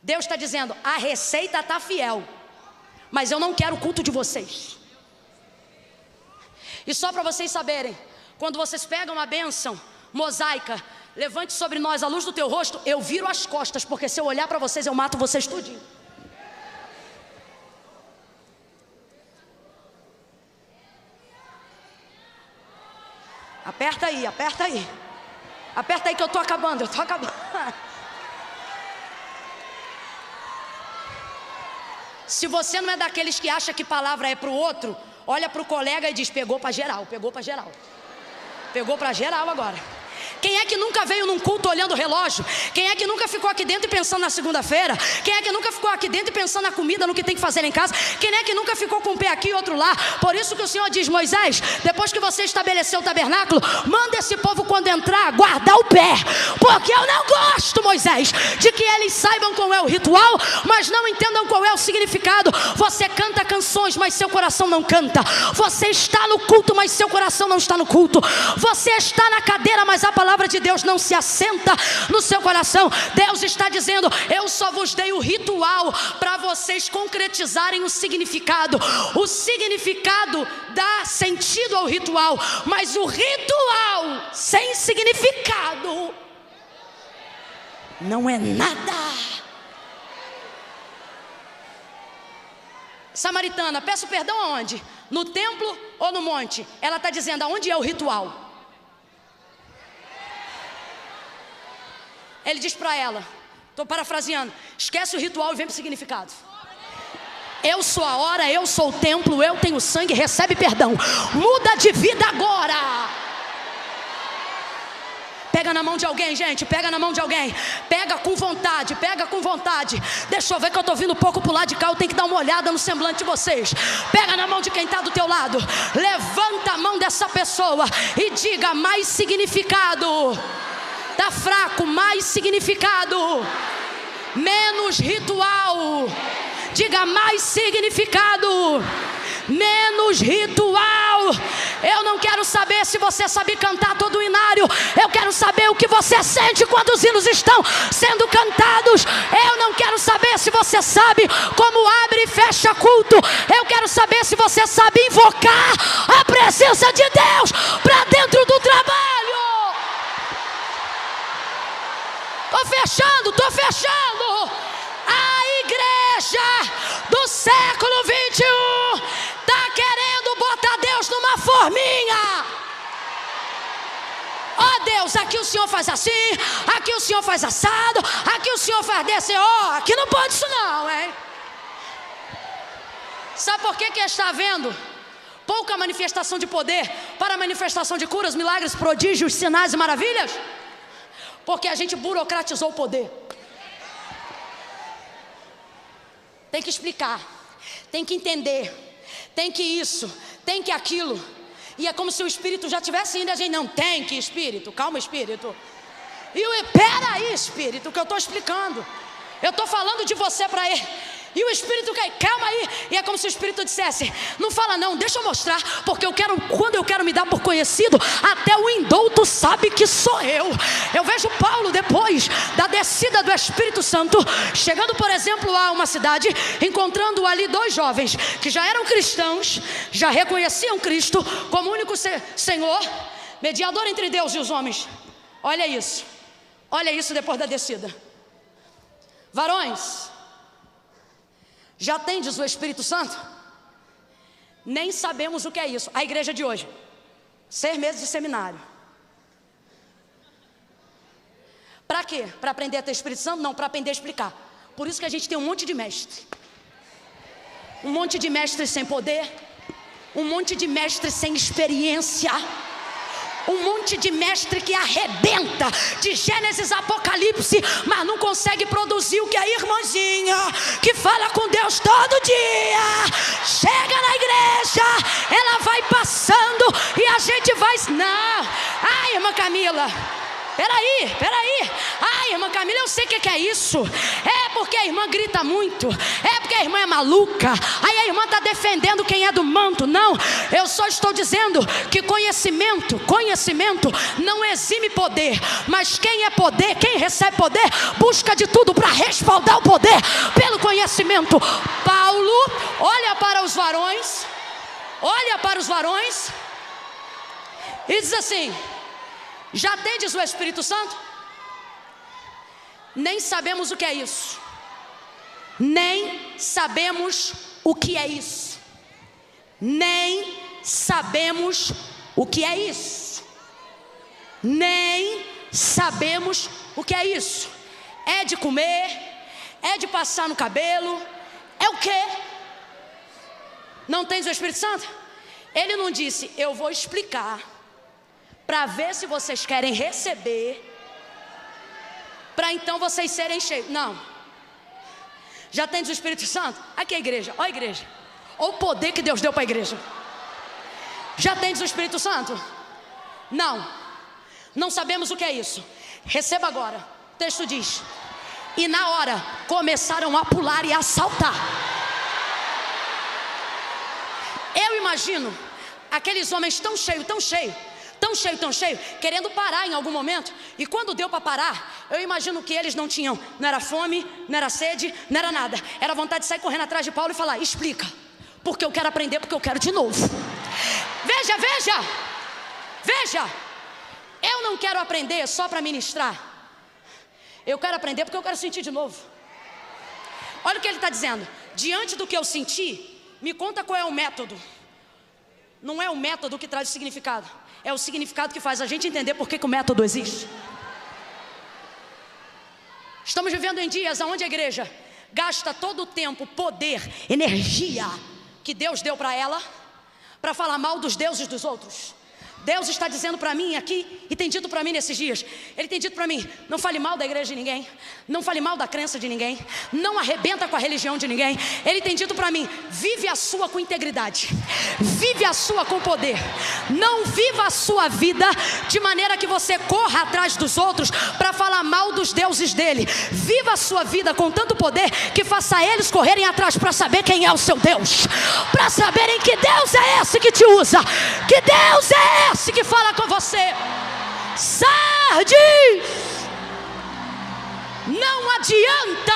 Deus está dizendo, a receita está fiel, mas eu não quero o culto de vocês. E só para vocês saberem, quando vocês pegam a bênção mosaica, levante sobre nós a luz do teu rosto, eu viro as costas, porque se eu olhar para vocês, eu mato vocês tudinho. Aperta aí, aperta aí. Aperta aí que eu estou acabando, Se você não é daqueles que acha que palavra é para o outro, olha para o colega e diz, pegou para geral, pegou para geral. Pegou para geral agora. Quem é que nunca veio num culto olhando o relógio? Quem é que nunca ficou aqui dentro e pensando na segunda-feira? Quem é que nunca ficou aqui dentro e pensando na comida, no que tem que fazer em casa? Quem é que nunca ficou com um pé aqui e outro lá? Por isso que o Senhor diz, Moisés, depois que você estabeleceu o tabernáculo, manda esse povo quando entrar, guardar o pé. Porque eu não gosto, Moisés, de que eles saibam qual é o ritual, mas não entendam qual é o significado. Você canta canções, mas seu coração não canta. Você está no culto, mas seu coração não está no culto. Você está na cadeira, mas a palavra de Deus não se assenta no seu coração. Deus está dizendo, eu só vos dei o ritual para vocês concretizarem o significado. O significado dá sentido ao ritual, mas o ritual sem significado não é nada. Samaritana, peço perdão aonde? No templo ou no monte? Ela está dizendo, aonde é o ritual? Ele diz para ela, estou parafraseando, esquece o ritual e vem para o significado. Eu sou a hora, eu sou o templo, eu tenho sangue, recebe perdão. Muda de vida agora. Pega na mão de alguém, gente, pega na mão de alguém. Pega com vontade, pega com vontade. Deixa eu ver que eu estou vindo um pouco pro lado de cá. Eu tenho que dar uma olhada no semblante de vocês. Pega na mão de quem está do teu lado. Levanta a mão dessa pessoa e diga: mais significado. Tá fraco, mais significado. Menos ritual. Diga: mais significado, menos ritual. Eu não quero saber se você sabe cantar todo o inário. Eu quero saber o que você sente quando os hinos estão sendo cantados. Eu não quero saber se você sabe como abre e fecha culto. Eu quero saber se você sabe invocar a presença de Deus para dentro do trabalho. Tô fechando. A igreja do século 21 está querendo botar Deus numa forminha. Ó Deus, aqui o Senhor faz assim, aqui o Senhor faz assado, aqui o Senhor faz desse, aqui não pode isso não, hein? Sabe por que está havendo pouca manifestação de poder para a manifestação de curas, milagres, prodígios, sinais e maravilhas? Porque a gente burocratizou o poder. Tem que explicar, tem que entender, tem que isso, tem que aquilo. E é como se o Espírito já tivesse indo, a gente não tem que Espírito, calma Espírito. Peraí Espírito, que eu estou explicando. Eu estou falando de você para ele. E o Espírito cai, calma aí. E é como se o Espírito dissesse: não fala não, deixa eu mostrar. Porque quando eu quero me dar por conhecido, até o indouto sabe que sou eu. Eu vejo Paulo depois da descida do Espírito Santo, chegando por exemplo a uma cidade, encontrando ali 2 jovens que já eram cristãos, já reconheciam Cristo como único Senhor, mediador entre Deus e os homens. Olha isso depois da descida. Varões, já tendes o Espírito Santo? Nem sabemos o que é isso. A igreja de hoje, 6 meses de seminário. Para quê? Para aprender a ter Espírito Santo? Não, para aprender a explicar. Por isso que a gente tem um monte de mestre. Um monte de mestres sem poder. Um monte de mestres sem experiência. Um monte de mestre que arrebenta de Gênesis a Apocalipse, mas não consegue produzir o que a irmãzinha que fala com Deus todo dia chega na igreja, ela vai passando e a gente vai... Não, ai irmã Camila, peraí, ai irmã Camila, eu sei o que é isso. É porque a irmã grita muito, é porque a irmã é maluca, aí a irmã está defendendo quem é do manto. Não, eu só estou dizendo que conhecimento não exime poder, mas quem é poder, quem recebe poder, busca de tudo para respaldar o poder pelo conhecimento. Paulo olha para os varões e diz assim: já tendes o Espírito Santo? Nem sabemos o que é isso. Nem sabemos o que é isso. Nem sabemos o que é isso. Nem sabemos o que é isso. É de comer? É de passar no cabelo? É o quê? Não tens o Espírito Santo? Ele não disse: eu vou explicar para ver se vocês querem receber, para então vocês serem cheios. Não. Já tem o Espírito Santo? Aqui é a igreja, ó a igreja, ó o poder que Deus deu para a igreja. Já tem o Espírito Santo? Não sabemos o que é isso. Receba agora. O texto diz: e na hora começaram a pular e a saltar. Eu imagino aqueles homens tão cheios, querendo parar em algum momento. E quando deu para parar, eu imagino que eles não era fome, não era sede, não era nada. Era vontade de sair correndo atrás de Paulo e falar: explica, porque eu quero aprender, porque eu quero de novo. Veja, eu não quero aprender só para ministrar. Eu quero aprender porque eu quero sentir de novo. Olha o que ele está dizendo: diante do que eu senti, me conta qual é o método. Não é o método que traz o significado, é o significado que faz a gente entender por que o método existe. Estamos vivendo em dias onde a igreja gasta todo o tempo, poder, energia que Deus deu para ela, para falar mal dos deuses dos outros, Deus está dizendo para mim aqui, e tem dito para mim nesses dias, Ele tem dito para mim: não fale mal da igreja de ninguém, não fale mal da crença de ninguém, não arrebenta com a religião de ninguém. Ele tem dito para mim: vive a sua com integridade, vive a sua com poder. Não viva a sua vida de maneira que você corra atrás dos outros para falar mal dos deuses dele. Viva a sua vida com tanto poder que faça eles correrem atrás para saber quem é o seu Deus, para saberem que Deus é esse que te usa, que Deus é esse que fala com você. Sardes, não adianta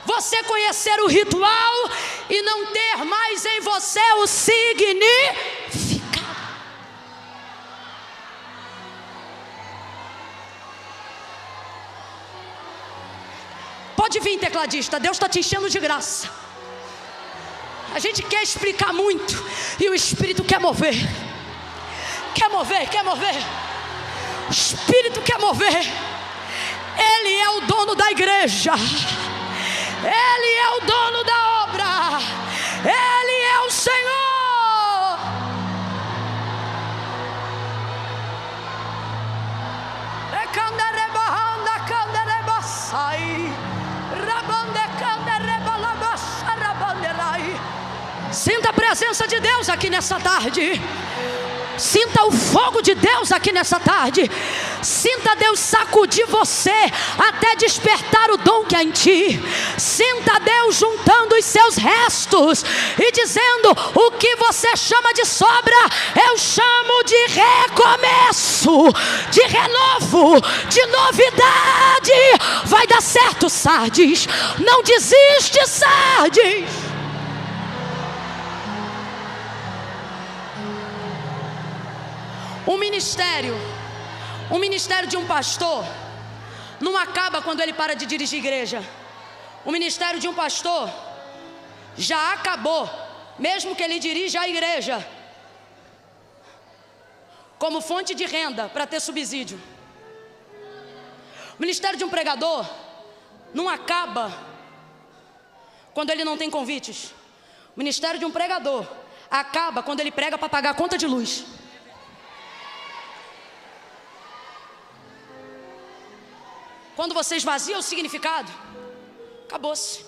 você conhecer o ritual e não ter mais em você o significado. Pode vir, tecladista, Deus está te enchendo de graça. A gente quer explicar muito e o Espírito quer mover. Quer mover, quer mover. O Espírito quer mover. Ele é o dono da igreja. Ele é o dono da obra. Ele é o Senhor. Sinta a presença de Deus aqui nessa tarde. Sinta o fogo de Deus aqui nessa tarde. Sinta Deus sacudir você até despertar o dom que há em ti. Sinta Deus juntando os seus restos e dizendo: o que você chama de sobra, eu chamo de recomeço, de renovo, de novidade. Vai dar certo, Sardes. Não desiste, Sardes. Um ministério de um pastor não acaba quando ele para de dirigir igreja. O ministério de um pastor já acabou, mesmo que ele dirija a igreja como fonte de renda para ter subsídio. O ministério de um pregador não acaba quando ele não tem convites. O ministério de um pregador acaba quando ele prega para pagar a conta de luz. Quando você esvazia o significado, acabou-se.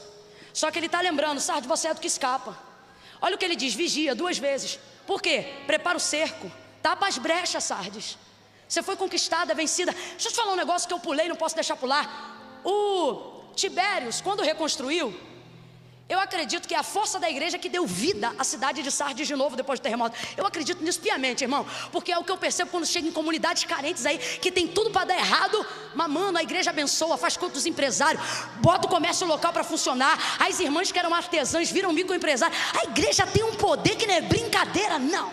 Só que ele está lembrando: Sardes, você é do que escapa. Olha o que ele diz: vigia 2 vezes. Por quê? Prepara o cerco, tapa as brechas, Sardes. Você foi conquistada, vencida. Deixa eu te falar um negócio que eu pulei, não posso deixar pular. O Tibérios, quando reconstruiu, eu acredito que é a força da igreja que deu vida à cidade de Sardes de novo depois do terremoto. Eu acredito nisso piamente, irmão, porque é o que eu percebo quando chego em comunidades carentes aí, que tem tudo para dar errado, mas mano, a igreja abençoa, faz conta dos empresários, bota o comércio local para funcionar. As irmãs que eram artesãs viram microempresários. A igreja tem um poder que não é brincadeira, não.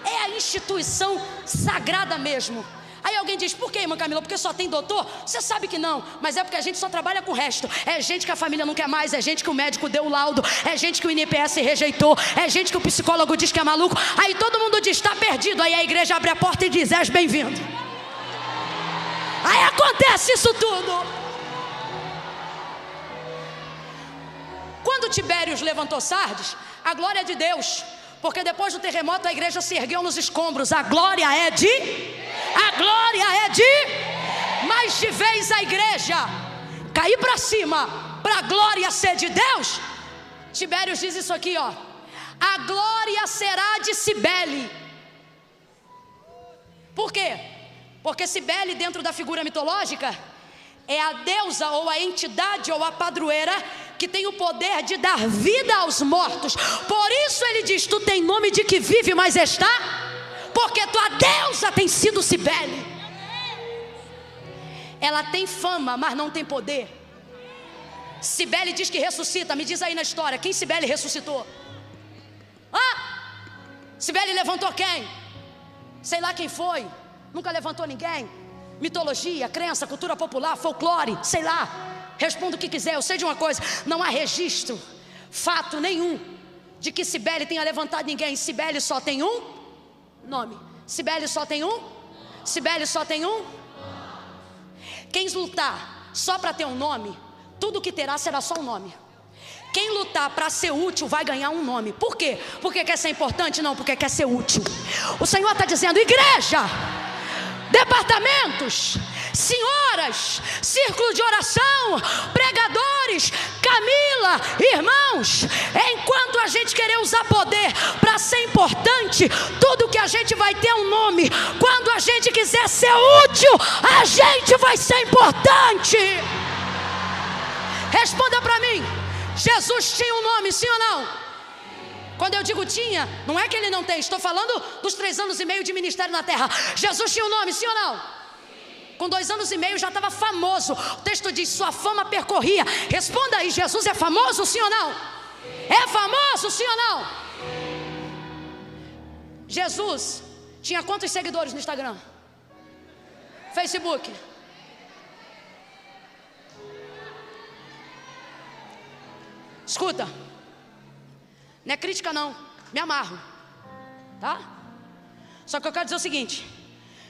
É a instituição sagrada mesmo. Aí alguém diz: por que, irmã Camila? Porque só tem doutor? Você sabe que não, mas é porque a gente só trabalha com o resto. É gente que a família não quer mais, é gente que o médico deu o laudo, é gente que o INPS rejeitou, é gente que o psicólogo diz que é maluco. Aí todo mundo diz: está perdido. Aí a igreja abre a porta e diz: és bem-vindo. Aí acontece isso tudo. Quando Tibérios levantou Sardes, a glória é de Deus, porque depois do terremoto a igreja se ergueu nos escombros. A glória é de... Mas de vez a igreja cair para cima, para a glória ser de Deus, Tibérios diz isso aqui, ó: a glória será de Cibele. Por quê? Porque Cibele, dentro da figura mitológica, é a deusa ou a entidade ou a padroeira que tem o poder de dar vida aos mortos. Por isso ele diz: tu tem nome de que vive, mas está... porque tua deusa tem sido Cibele. Ela tem fama, mas não tem poder. Cibele diz que ressuscita. Me diz aí na história, quem Cibele ressuscitou? Cibele levantou quem? Sei lá quem foi. Nunca levantou ninguém. Mitologia, crença, cultura popular, folclore, sei lá. Responda o que quiser. Eu sei de uma coisa: não há registro, fato nenhum de que Cibele tenha levantado ninguém. Cibele só tem um nome. Cibele só tem um. Cibele só tem um. Quem lutar só para ter um nome, tudo que terá será só um nome. Quem lutar para ser útil vai ganhar um nome. Por quê? Porque quer ser importante? Não, porque quer ser útil. O Senhor está dizendo: igreja, departamentos, senhoras, círculo de oração, pregadores, Camila, irmãos, enquanto a gente querer usar poder para ser importante, tudo que a gente vai ter um nome. Quando a gente quiser ser útil, a gente vai ser importante. Responda para mim: Jesus tinha um nome, sim ou não? Quando eu digo tinha, não é que ele não tem. Estou falando dos 3 anos e meio de ministério na terra. Jesus tinha um nome, sim ou não? Com 2 anos e meio já estava famoso. O texto diz: sua fama percorria. Responda aí: Jesus é famoso, sim ou não? É famoso, sim ou não? Jesus tinha quantos seguidores no Instagram? Facebook? Escuta, não é crítica não, me amarro, tá? Só que eu quero dizer o seguinte: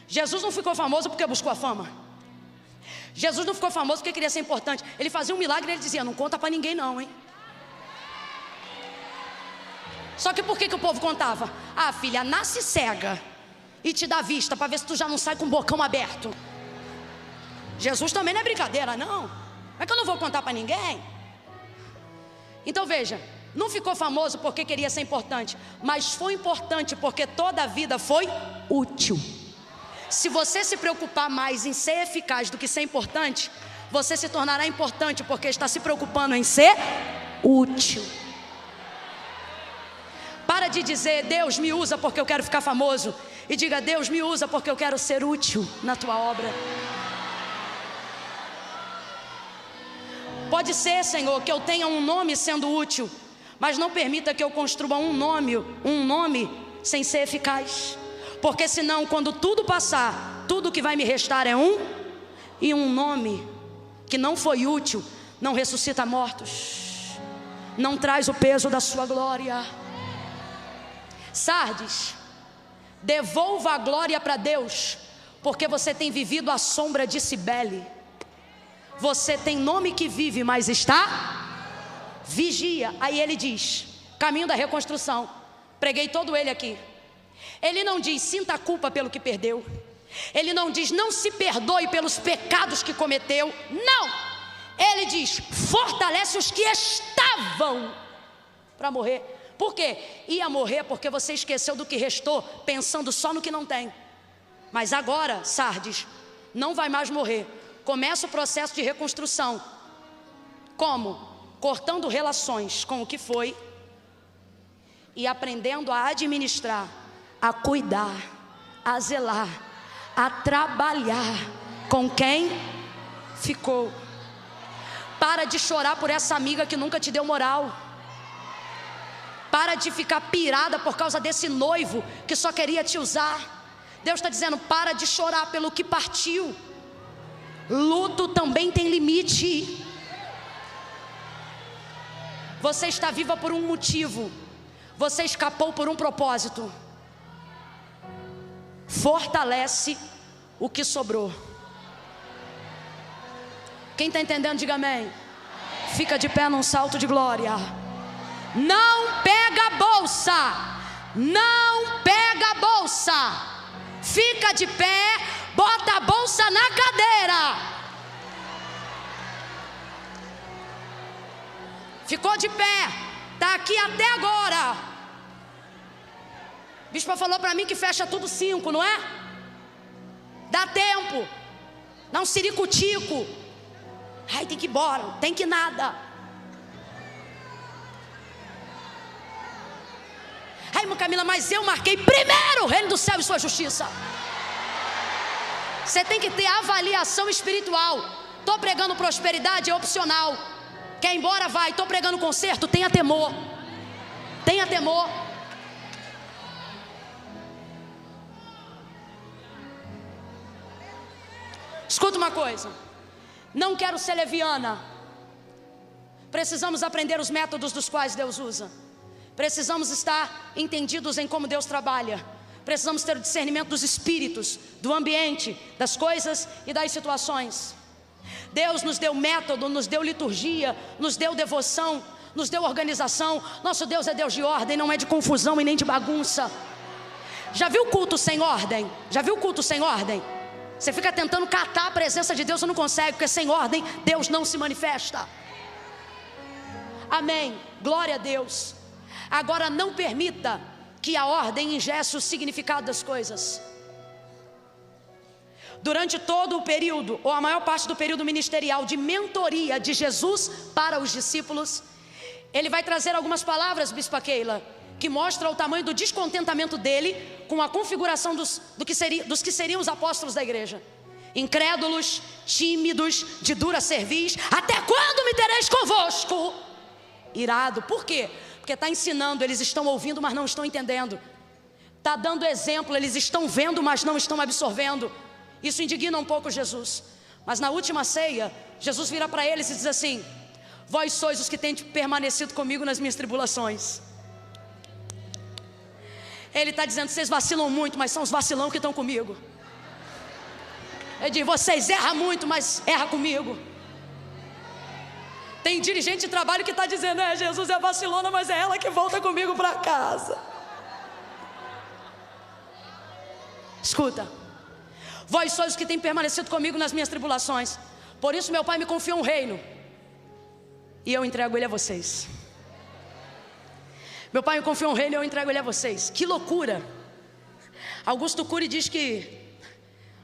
Jesus não ficou famoso porque buscou a fama. Jesus não ficou famoso porque queria ser importante. Ele fazia um milagre e ele dizia: não conta para ninguém não, hein? Só que por que o povo contava? Ah, filha, nasce cega e te dá vista para ver se tu já não sai com o bocão aberto. Jesus também não é brincadeira não. É que eu não vou contar para ninguém. Então veja, não ficou famoso porque queria ser importante, mas foi importante porque toda a vida foi útil. Se você se preocupar mais em ser eficaz do que ser importante, você se tornará importante porque está se preocupando em ser útil. Para de dizer: Deus me usa porque eu quero ficar famoso, e diga: Deus me usa porque eu quero ser útil na tua obra. Pode ser, Senhor, que eu tenha um nome sendo útil, mas não permita que eu construa um nome sem ser eficaz. Porque senão, quando tudo passar, tudo que vai me restar é e um nome que não foi útil não ressuscita mortos, não traz o peso da sua glória. Sardes, devolva a glória para Deus, porque você tem vivido à sombra de Cibele. Você tem nome que vive, mas está vigia. Aí ele diz: caminho da reconstrução. Preguei todo ele aqui. Ele não diz: sinta a culpa pelo que perdeu. Ele não diz: não se perdoe pelos pecados que cometeu. Não. Ele diz: fortalece os que estavam para morrer. Por quê? Ia morrer porque você esqueceu do que restou, pensando só no que não tem. Mas agora, Sardes, não vai mais morrer. Começa o processo de reconstrução. Como? Cortando relações com o que foi e aprendendo a administrar, a cuidar, a zelar, a trabalhar com quem ficou. Para de chorar por essa amiga que nunca te deu moral. Para de ficar pirada por causa desse noivo que só queria te usar. Deus está dizendo: para de chorar pelo que partiu. Luto também tem limite. Você está viva por um motivo. Você escapou por um propósito. Fortalece o que sobrou. Quem está entendendo, diga amém. Fica de pé num salto de glória. Não pega a bolsa. Não pega a bolsa. Fica de pé. Bota a bolsa na cadeira. Ficou de pé. Está aqui até agora. O bispo falou para mim que fecha tudo 5, não é? Dá tempo. Dá um ciricutico. Ai, tem que ir embora. Tem que nada. Ai, irmã Camila, mas eu marquei primeiro o reino do céu e sua justiça. Você tem que ter avaliação espiritual. Estou pregando prosperidade, é opcional. Quer ir embora, vai. Estou pregando conserto, tenha temor. Tenha temor. Escuta uma coisa. Não quero ser leviana. Precisamos aprender os métodos dos quais Deus usa. Precisamos estar entendidos em como Deus trabalha. Precisamos ter o discernimento dos espíritos, do ambiente, das coisas e das situações. Deus nos deu método, nos deu liturgia, nos deu devoção, nos deu organização. Nosso Deus é Deus de ordem, não é de confusão e nem de bagunça. Já viu culto sem ordem? Já viu culto sem ordem? Você fica tentando catar a presença de Deus, você não consegue, porque sem ordem Deus não se manifesta. Amém, glória a Deus. Agora não permita que a ordem ingesse o significado das coisas. Durante todo o período, ou a maior parte do período ministerial de mentoria de Jesus para os discípulos, ele vai trazer algumas palavras, Bispa Keila, que mostram o tamanho do descontentamento dele com a configuração dos que seriam os apóstolos da igreja. Incrédulos, tímidos, de dura cerviz. Até quando me tereis convosco? Irado, por quê? Porque está ensinando, eles estão ouvindo, mas não estão entendendo. Está dando exemplo, eles estão vendo, mas não estão absorvendo. Isso indigna um pouco Jesus. Mas na última ceia, Jesus vira para eles e diz assim: vós sois os que têm permanecido comigo nas minhas tribulações. Ele está dizendo, vocês vacilam muito, mas são os vacilão que estão comigo. Ele diz, vocês erram muito, mas erram comigo. Tem dirigente de trabalho que está dizendo, Jesus é vacilona, mas é ela que volta comigo para casa. Escuta, vós sois os que têm permanecido comigo nas minhas tribulações. Por isso meu Pai me confiou um reino, e eu entrego ele a vocês. Meu Pai me confiou um reino e eu entrego ele a vocês. Que loucura. Augusto Cury diz que,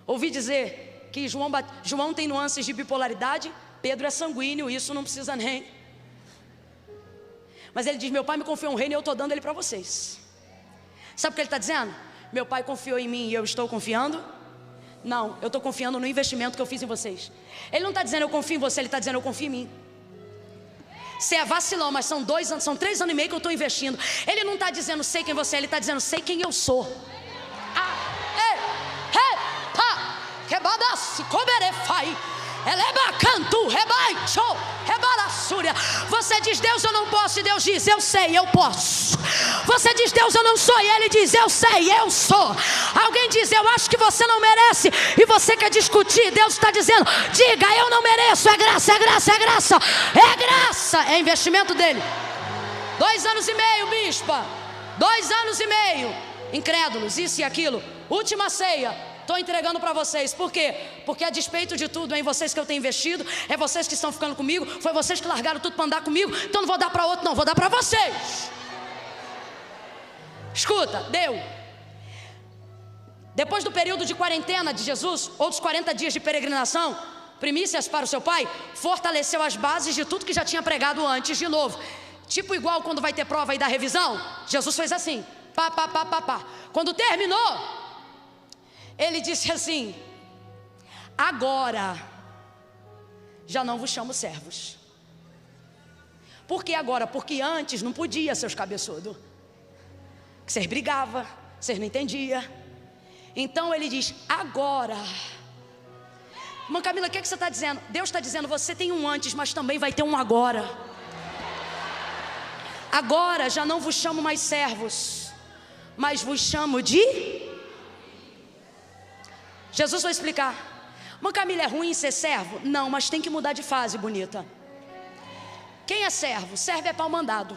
ouvi dizer que João tem nuances de bipolaridade, Pedro é sanguíneo, isso não precisa nem. Mas ele diz, meu Pai me confiou um reino e eu estou dando ele para vocês. Sabe o que ele está dizendo? Meu Pai confiou em mim e eu estou confiando? Não, eu estou confiando no investimento que eu fiz em vocês. Ele não está dizendo eu confio em você, ele está dizendo eu confio em mim. Você é vacilão, mas são 2 anos, são 3 anos e meio que eu estou investindo. Ele não está dizendo sei quem você é, ele está dizendo sei quem eu sou. Você diz Deus eu não posso, e Deus diz eu sei, eu posso. Você diz Deus eu não sou, e Ele diz eu sei, eu sou. Alguém diz eu acho que você não merece, e você quer discutir, Deus está dizendo diga eu não mereço, é graça, é graça, é graça, é graça, é investimento dele. 2 anos e meio, bispa, 2 anos e meio, incrédulos, isso e aquilo. Última ceia, estou entregando para vocês. Por quê? Porque a despeito de tudo é em vocês que eu tenho investido, é vocês que estão ficando comigo, foi vocês que largaram tudo para andar comigo, então não vou dar para outro não, vou dar para vocês. Escuta, deu. Depois do período de quarentena de Jesus, outros 40 dias de peregrinação, primícias para o seu Pai, fortaleceu as bases de tudo que já tinha pregado antes de novo. Tipo igual quando vai ter prova e dá revisão, Jesus fez assim, pá. Quando terminou, ele disse assim, agora já não vos chamo servos. Por que agora? Porque antes não podia, seus cabeçudos. Vocês brigavam, vocês não entendiam. Então ele diz, agora. Irmã Camila, o que você está dizendo? Deus está dizendo, você tem um antes, mas também vai ter um agora. Agora já não vos chamo mais servos, mas vos chamo de... Jesus vai explicar. Irmã Camila, é ruim ser servo? Não, mas tem que mudar de fase, bonita. Quem é servo? Servo é pau mandado.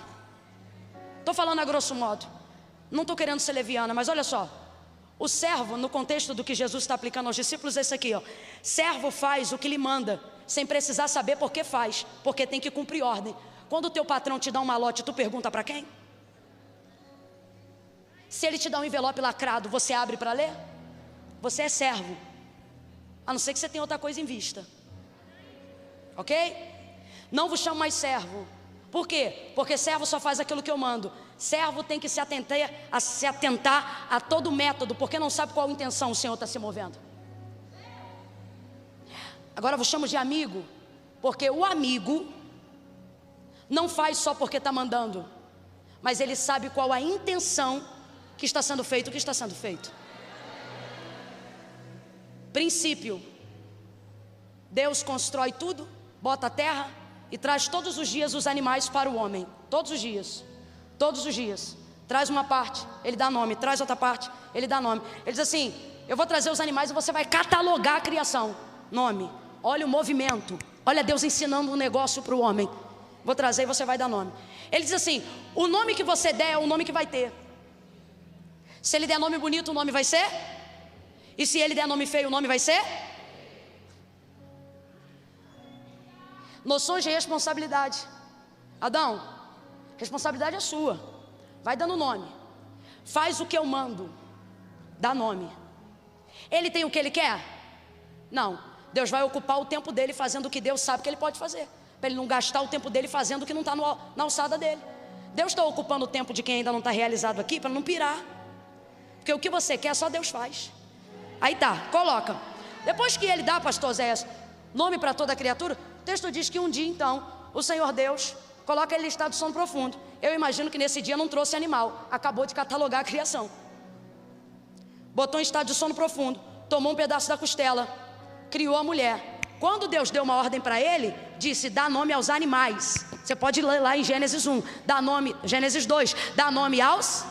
Estou falando a grosso modo. Não estou querendo ser leviana, mas olha só. O servo, no contexto do que Jesus está aplicando aos discípulos, é isso aqui, ó. Servo faz o que lhe manda, sem precisar saber por que faz, porque tem que cumprir ordem. Quando o teu patrão te dá um malote, tu pergunta para quem? Se ele te dá um envelope lacrado, você abre para ler? Você é servo, a não ser que você tenha outra coisa em vista. Ok? Não vos chamo mais servo. Por quê? Porque servo só faz aquilo que eu mando. Servo tem que se atentar a todo método, porque não sabe qual intenção o Senhor está se movendo. Agora vos chamo de amigo, porque o amigo não faz só porque está mandando, mas ele sabe qual a intenção que está sendo feito, o que está sendo feito. Princípio: Deus constrói tudo, bota a terra e traz todos os dias os animais para o homem. Todos os dias. Todos os dias. Traz uma parte, ele dá nome. Traz outra parte, ele dá nome. Ele diz assim: eu vou trazer os animais e você vai catalogar a criação. Nome. Olha o movimento. Olha Deus ensinando um negócio para o homem. Vou trazer e você vai dar nome. Ele diz assim: o nome que você der é o nome que vai ter. Se ele der nome bonito, o nome vai ser. E se ele der nome feio, o nome vai ser. Noções de responsabilidade. Adão, responsabilidade é sua. Vai dando nome. Faz o que eu mando. Dá nome. Ele tem o que ele quer? Não. Deus vai ocupar o tempo dele fazendo o que Deus sabe que ele pode fazer, para ele não gastar o tempo dele fazendo o que não está na alçada dele. Deus está ocupando o tempo de quem ainda não está realizado aqui, para não pirar. Porque o que você quer só Deus faz. Aí tá, coloca. Depois que ele dá, pastor Zéias, nome para toda criatura, o texto diz que um dia então o Senhor Deus coloca ele em estado de sono profundo. Eu imagino que nesse dia não trouxe animal, acabou de catalogar a criação. Botou em estado de sono profundo, tomou um pedaço da costela, criou a mulher. Quando Deus deu uma ordem para ele, disse: dá nome aos animais. Você pode ler lá em Gênesis 1, dá nome, Gênesis 2, dá nome aos.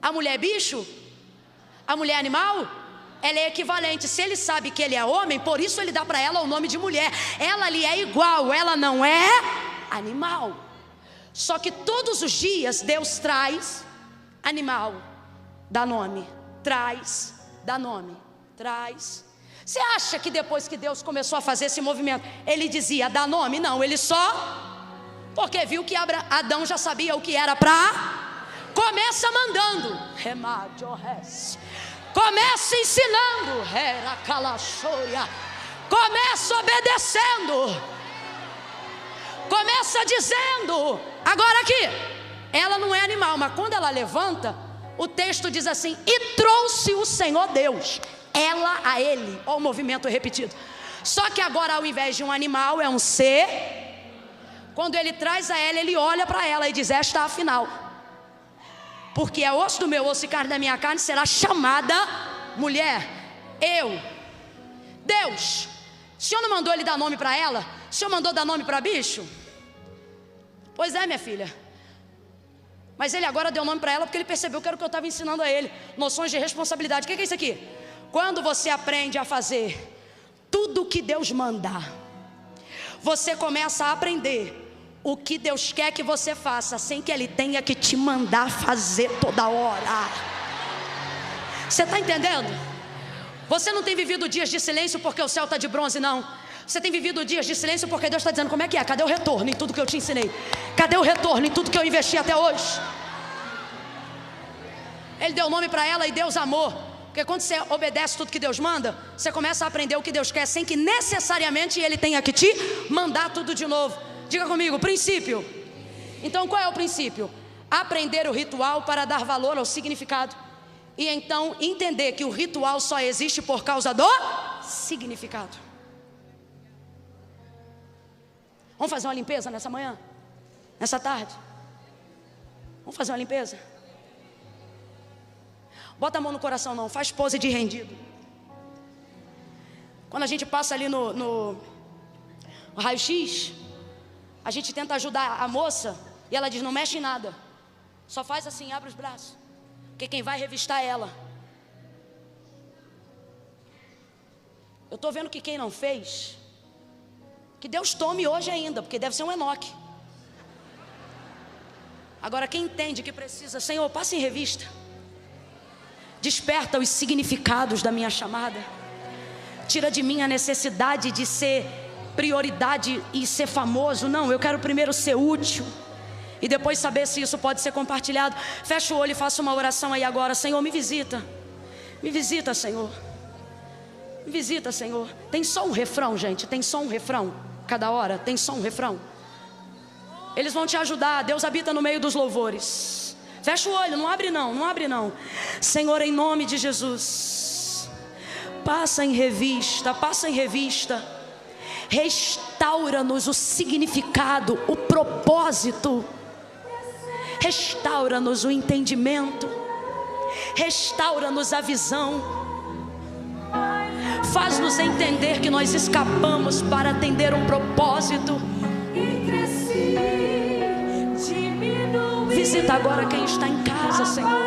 A mulher é bicho? A mulher é animal? Ela é equivalente. Se ele sabe que ele é homem, por isso ele dá para ela o nome de mulher. Ela lhe é igual, ela não é animal. Só que todos os dias Deus traz animal, dá nome, traz, dá nome, traz. Você acha que depois que Deus começou a fazer esse movimento, ele dizia dá nome? Não, ele só... Porque viu que Adão já sabia o que era para... Começa mandando. Começa ensinando. Começa obedecendo. Começa dizendo. Agora aqui, ela não é animal, mas quando ela levanta, o texto diz assim: e trouxe o Senhor Deus ela a ele. Olha o movimento repetido. Só que agora, ao invés de um animal, é um ser. Quando ele traz a ela, ele olha para ela e diz: esta afinal, porque é osso do meu osso e carne da minha carne, será chamada mulher. Deus, o Senhor não mandou ele dar nome para ela? O Senhor mandou dar nome para bicho? Pois é, minha filha. Mas ele agora deu nome para ela porque ele percebeu que era o que eu estava ensinando a ele. Noções de responsabilidade. O que é isso aqui? Quando você aprende a fazer tudo o que Deus manda, você começa a aprender o que Deus quer que você faça, sem que Ele tenha que te mandar fazer toda hora. Você está entendendo? Você não tem vivido dias de silêncio porque o céu está de bronze, não. Você tem vivido dias de silêncio porque Deus está dizendo: como é que é? Cadê o retorno em tudo que eu te ensinei? Cadê o retorno em tudo que eu investi até hoje? Ele deu nome para ela e Deus amou. Porque quando você obedece tudo que Deus manda, você começa a aprender o que Deus quer, sem que necessariamente Ele tenha que te mandar tudo de novo. Diga comigo, princípio. Então qual é o princípio? Aprender o ritual para dar valor ao significado. E então entender que o ritual só existe por causa do significado. Vamos fazer uma limpeza nessa manhã? Nessa tarde? Vamos fazer uma limpeza? Bota a mão no coração não, faz pose de rendido. Quando a gente passa ali no raio-x, a gente tenta ajudar a moça e ela diz: não mexe em nada, só faz assim, abre os braços, porque quem vai revistar é ela. Eu estou vendo que quem não fez, que Deus tome hoje ainda, porque deve ser um Enoque. Agora quem entende que precisa: Senhor, passe em revista, desperta os significados da minha chamada, tira de mim a necessidade de ser prioridade e ser famoso. Não, eu quero primeiro ser útil e depois saber se isso pode ser compartilhado. Fecha o olho e faça uma oração aí agora. Senhor, me visita, Senhor, me visita, Senhor. Tem só um refrão, gente, tem só um refrão. Cada hora tem só um refrão. Eles vão te ajudar. Deus habita no meio dos louvores. Fecha o olho, não abre não, não abre não. Senhor, em nome de Jesus, passa em revista, restaura-nos o significado, o propósito, restaura-nos o entendimento, restaura-nos a visão, faz-nos entender que nós escapamos para atender um propósito. Visita agora quem está em casa, Senhor.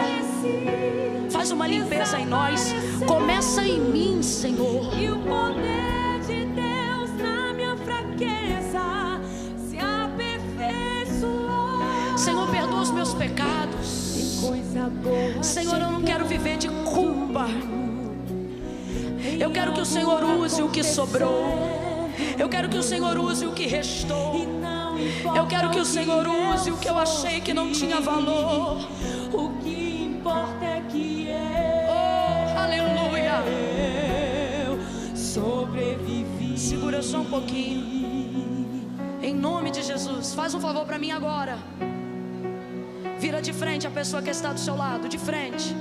Faz uma limpeza em nós. Começa em mim, Senhor. E o poder de Deus na minha meus pecados. Senhor, eu não quero viver de culpa. Eu quero que o Senhor use o que sobrou. Eu quero que o Senhor use o que restou. Eu quero que o Senhor use o que eu achei que não tinha valor. O que importa é que aleluia, eu sobrevivi. Segura só um pouquinho. Em nome de Jesus, faz um favor para mim agora. Vira de frente a pessoa que está do seu lado, de frente.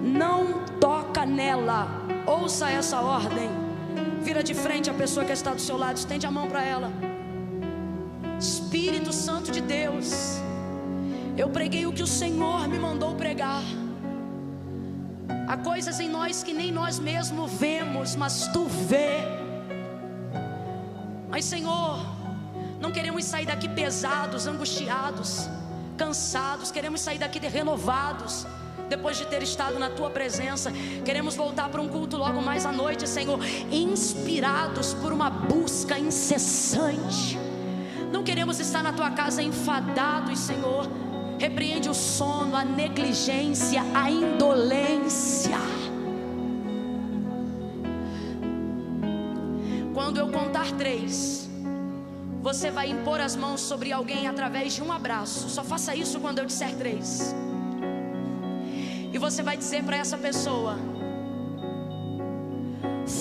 Não toca nela. Ouça essa ordem. Vira de frente a pessoa que está do seu lado, estende a mão para ela. Espírito Santo de Deus, eu preguei o que o Senhor me mandou pregar. Há coisas em nós que nem nós mesmos vemos, mas Tu vê. Mas Senhor, não queremos sair daqui pesados, angustiados, cansados. Queremos sair daqui renovados, depois de ter estado na Tua presença. Queremos voltar para um culto logo mais à noite, Senhor, inspirados por uma busca incessante. Não queremos estar na Tua casa enfadados, Senhor. Repreende o sono, a negligência, a indolência. Quando eu contar 3, você vai impor as mãos sobre alguém através de um abraço. Só faça isso quando eu disser 3. E você vai dizer para essa pessoa: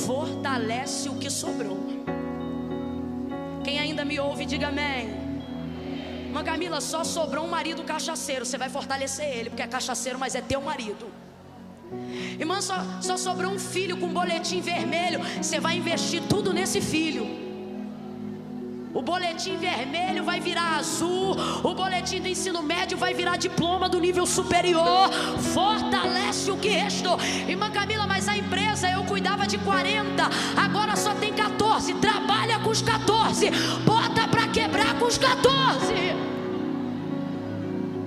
fortalece o que sobrou. Quem ainda me ouve, diga amém. Irmã Camila, só sobrou um marido cachaceiro. Você vai fortalecer ele, porque é cachaceiro, mas é teu marido. Irmã, só sobrou um filho com boletim vermelho. Você vai investir tudo nesse filho. O boletim vermelho vai virar azul. O boletim do ensino médio vai virar diploma do nível superior. Fortalece o que restou. Irmã Camila, mas a empresa eu cuidava de 40, agora só tem 14. Trabalha com os 14. Bota pra quebrar com os 14.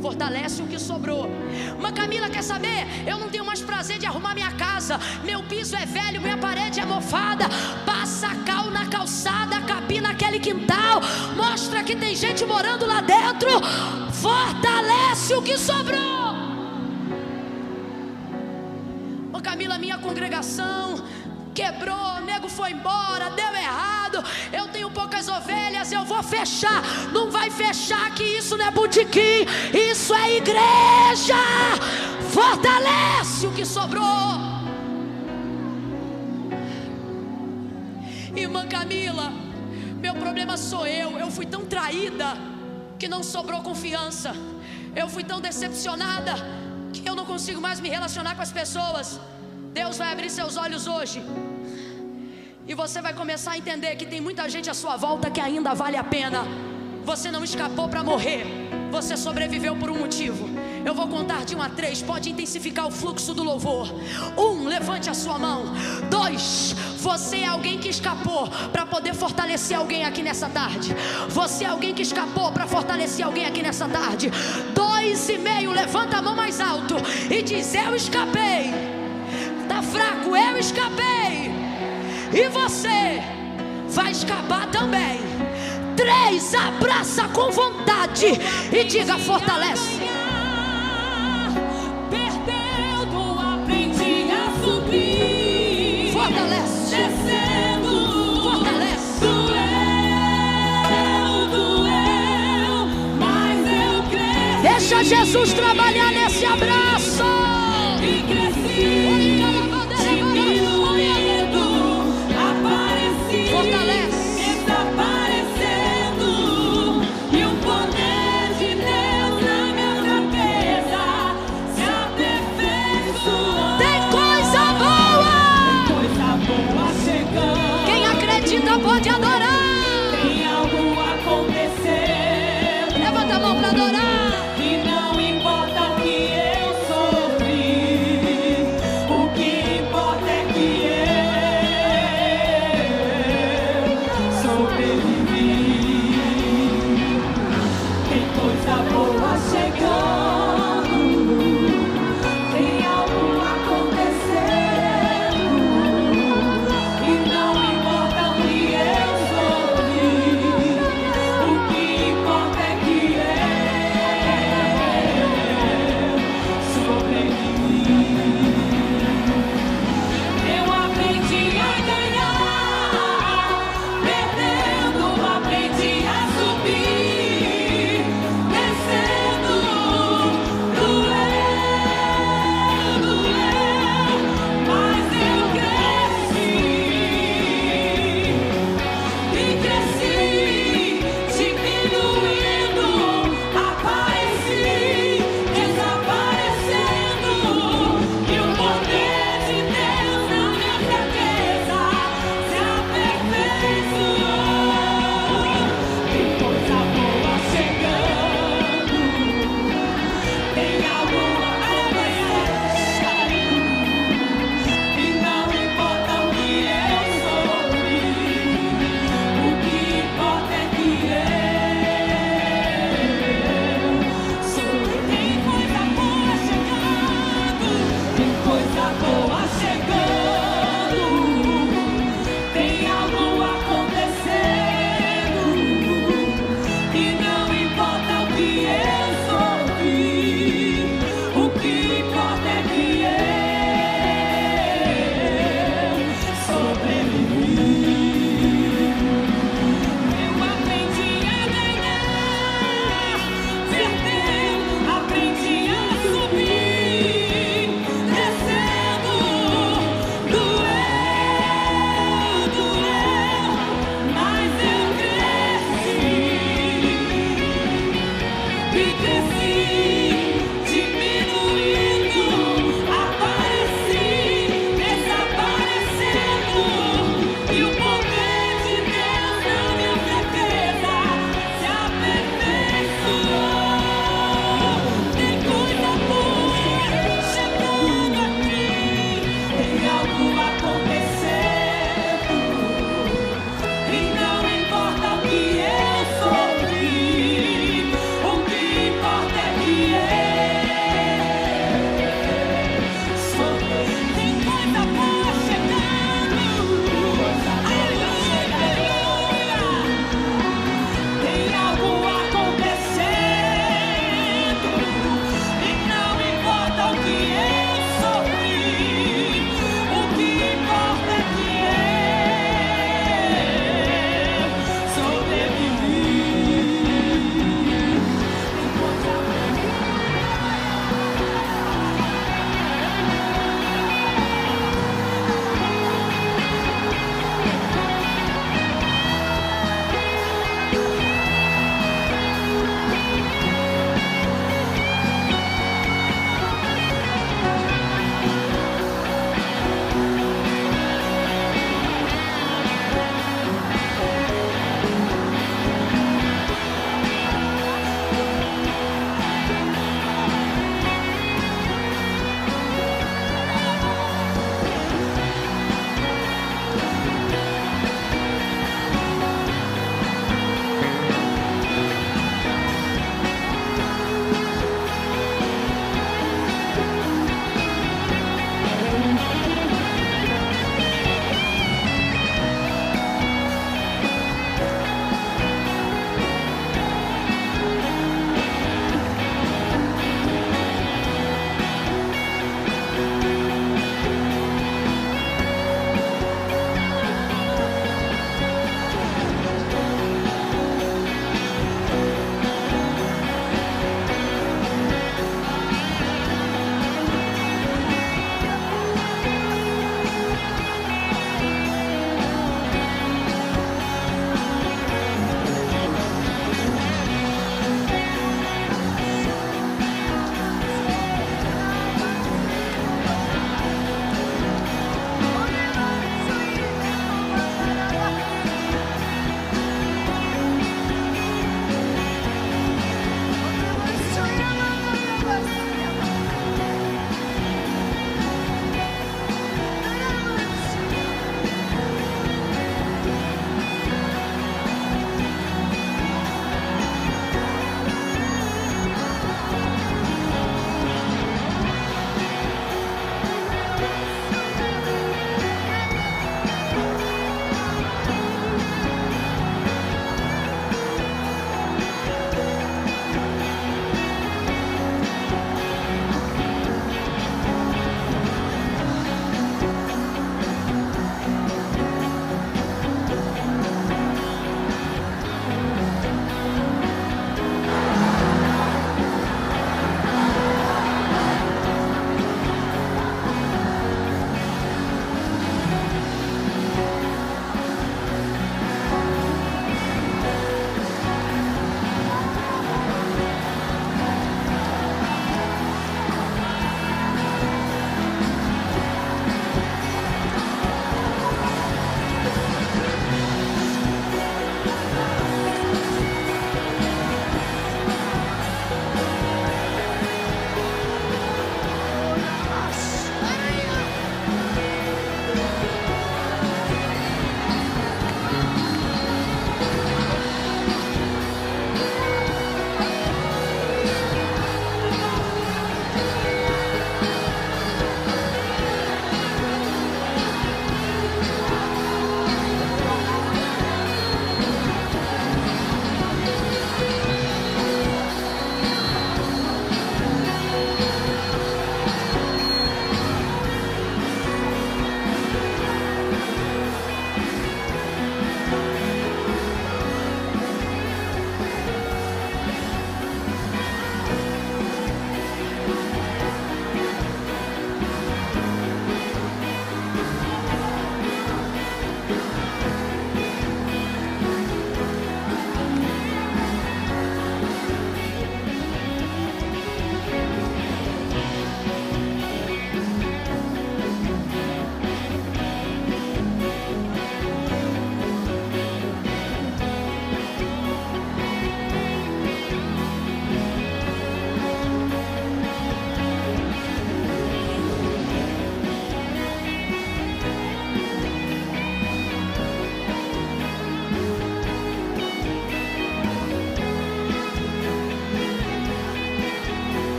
Fortalece o que sobrou. Irmã Camila, quer saber? Eu não tenho mais prazer de arrumar minha casa. Meu piso é velho, minha parede é mofada. Passa cal na calçada, capim naquele quintal. Mostra que tem gente morando lá dentro. Fortalece o que sobrou. Irmã Camila, minha congregação quebrou, nego foi embora, deu errado. Eu tenho poucas ovelhas, eu vou fechar. Não vai fechar, que isso não é botequim, isso é igreja. Fortalece o que sobrou. Irmã Camila, meu problema sou eu fui tão traída que não sobrou confiança. Eu fui tão decepcionada que eu não consigo mais me relacionar com as pessoas. Deus vai abrir seus olhos hoje e você vai começar a entender que tem muita gente à sua volta que ainda vale a pena. Você não escapou para morrer, você sobreviveu por um motivo. Eu vou contar de 1 a 3, pode intensificar o fluxo do louvor. 1, levante a sua mão. 2, você é alguém que escapou para poder fortalecer alguém aqui nessa tarde. Você é alguém que escapou para fortalecer alguém aqui nessa tarde. 2,5, levanta a mão mais alto e diz: eu escapei. Tá fraco, eu escapei. E você vai escapar também. 3, abraça com vontade e diga: fortalece. Perdendo, aprendi a subir. Fortalece. Descendo, fortalece. Doeu, mas eu cresci. Deixa Jesus trabalhar nesse abraço. E cresci. Fortalece. Desaparecendo. E o poder de Deus na minha cabeça se aperfeiçoou. Tem coisa boa. Tem coisa boa chegando. Quem acredita pode adorar. Tem algo acontecendo. Levanta a mão para adorar. E não importa o que eu sofri, o que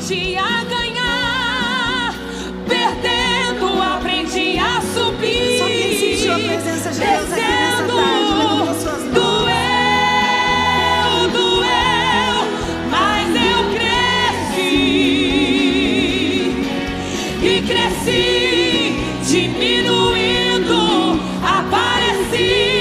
aprendi a ganhar, perdendo aprendi a subir. Só quem sentiu a presença de Deus aqui nessa tarde, levanta suas mãos. Doeu, mas eu cresci, diminuindo, apareci.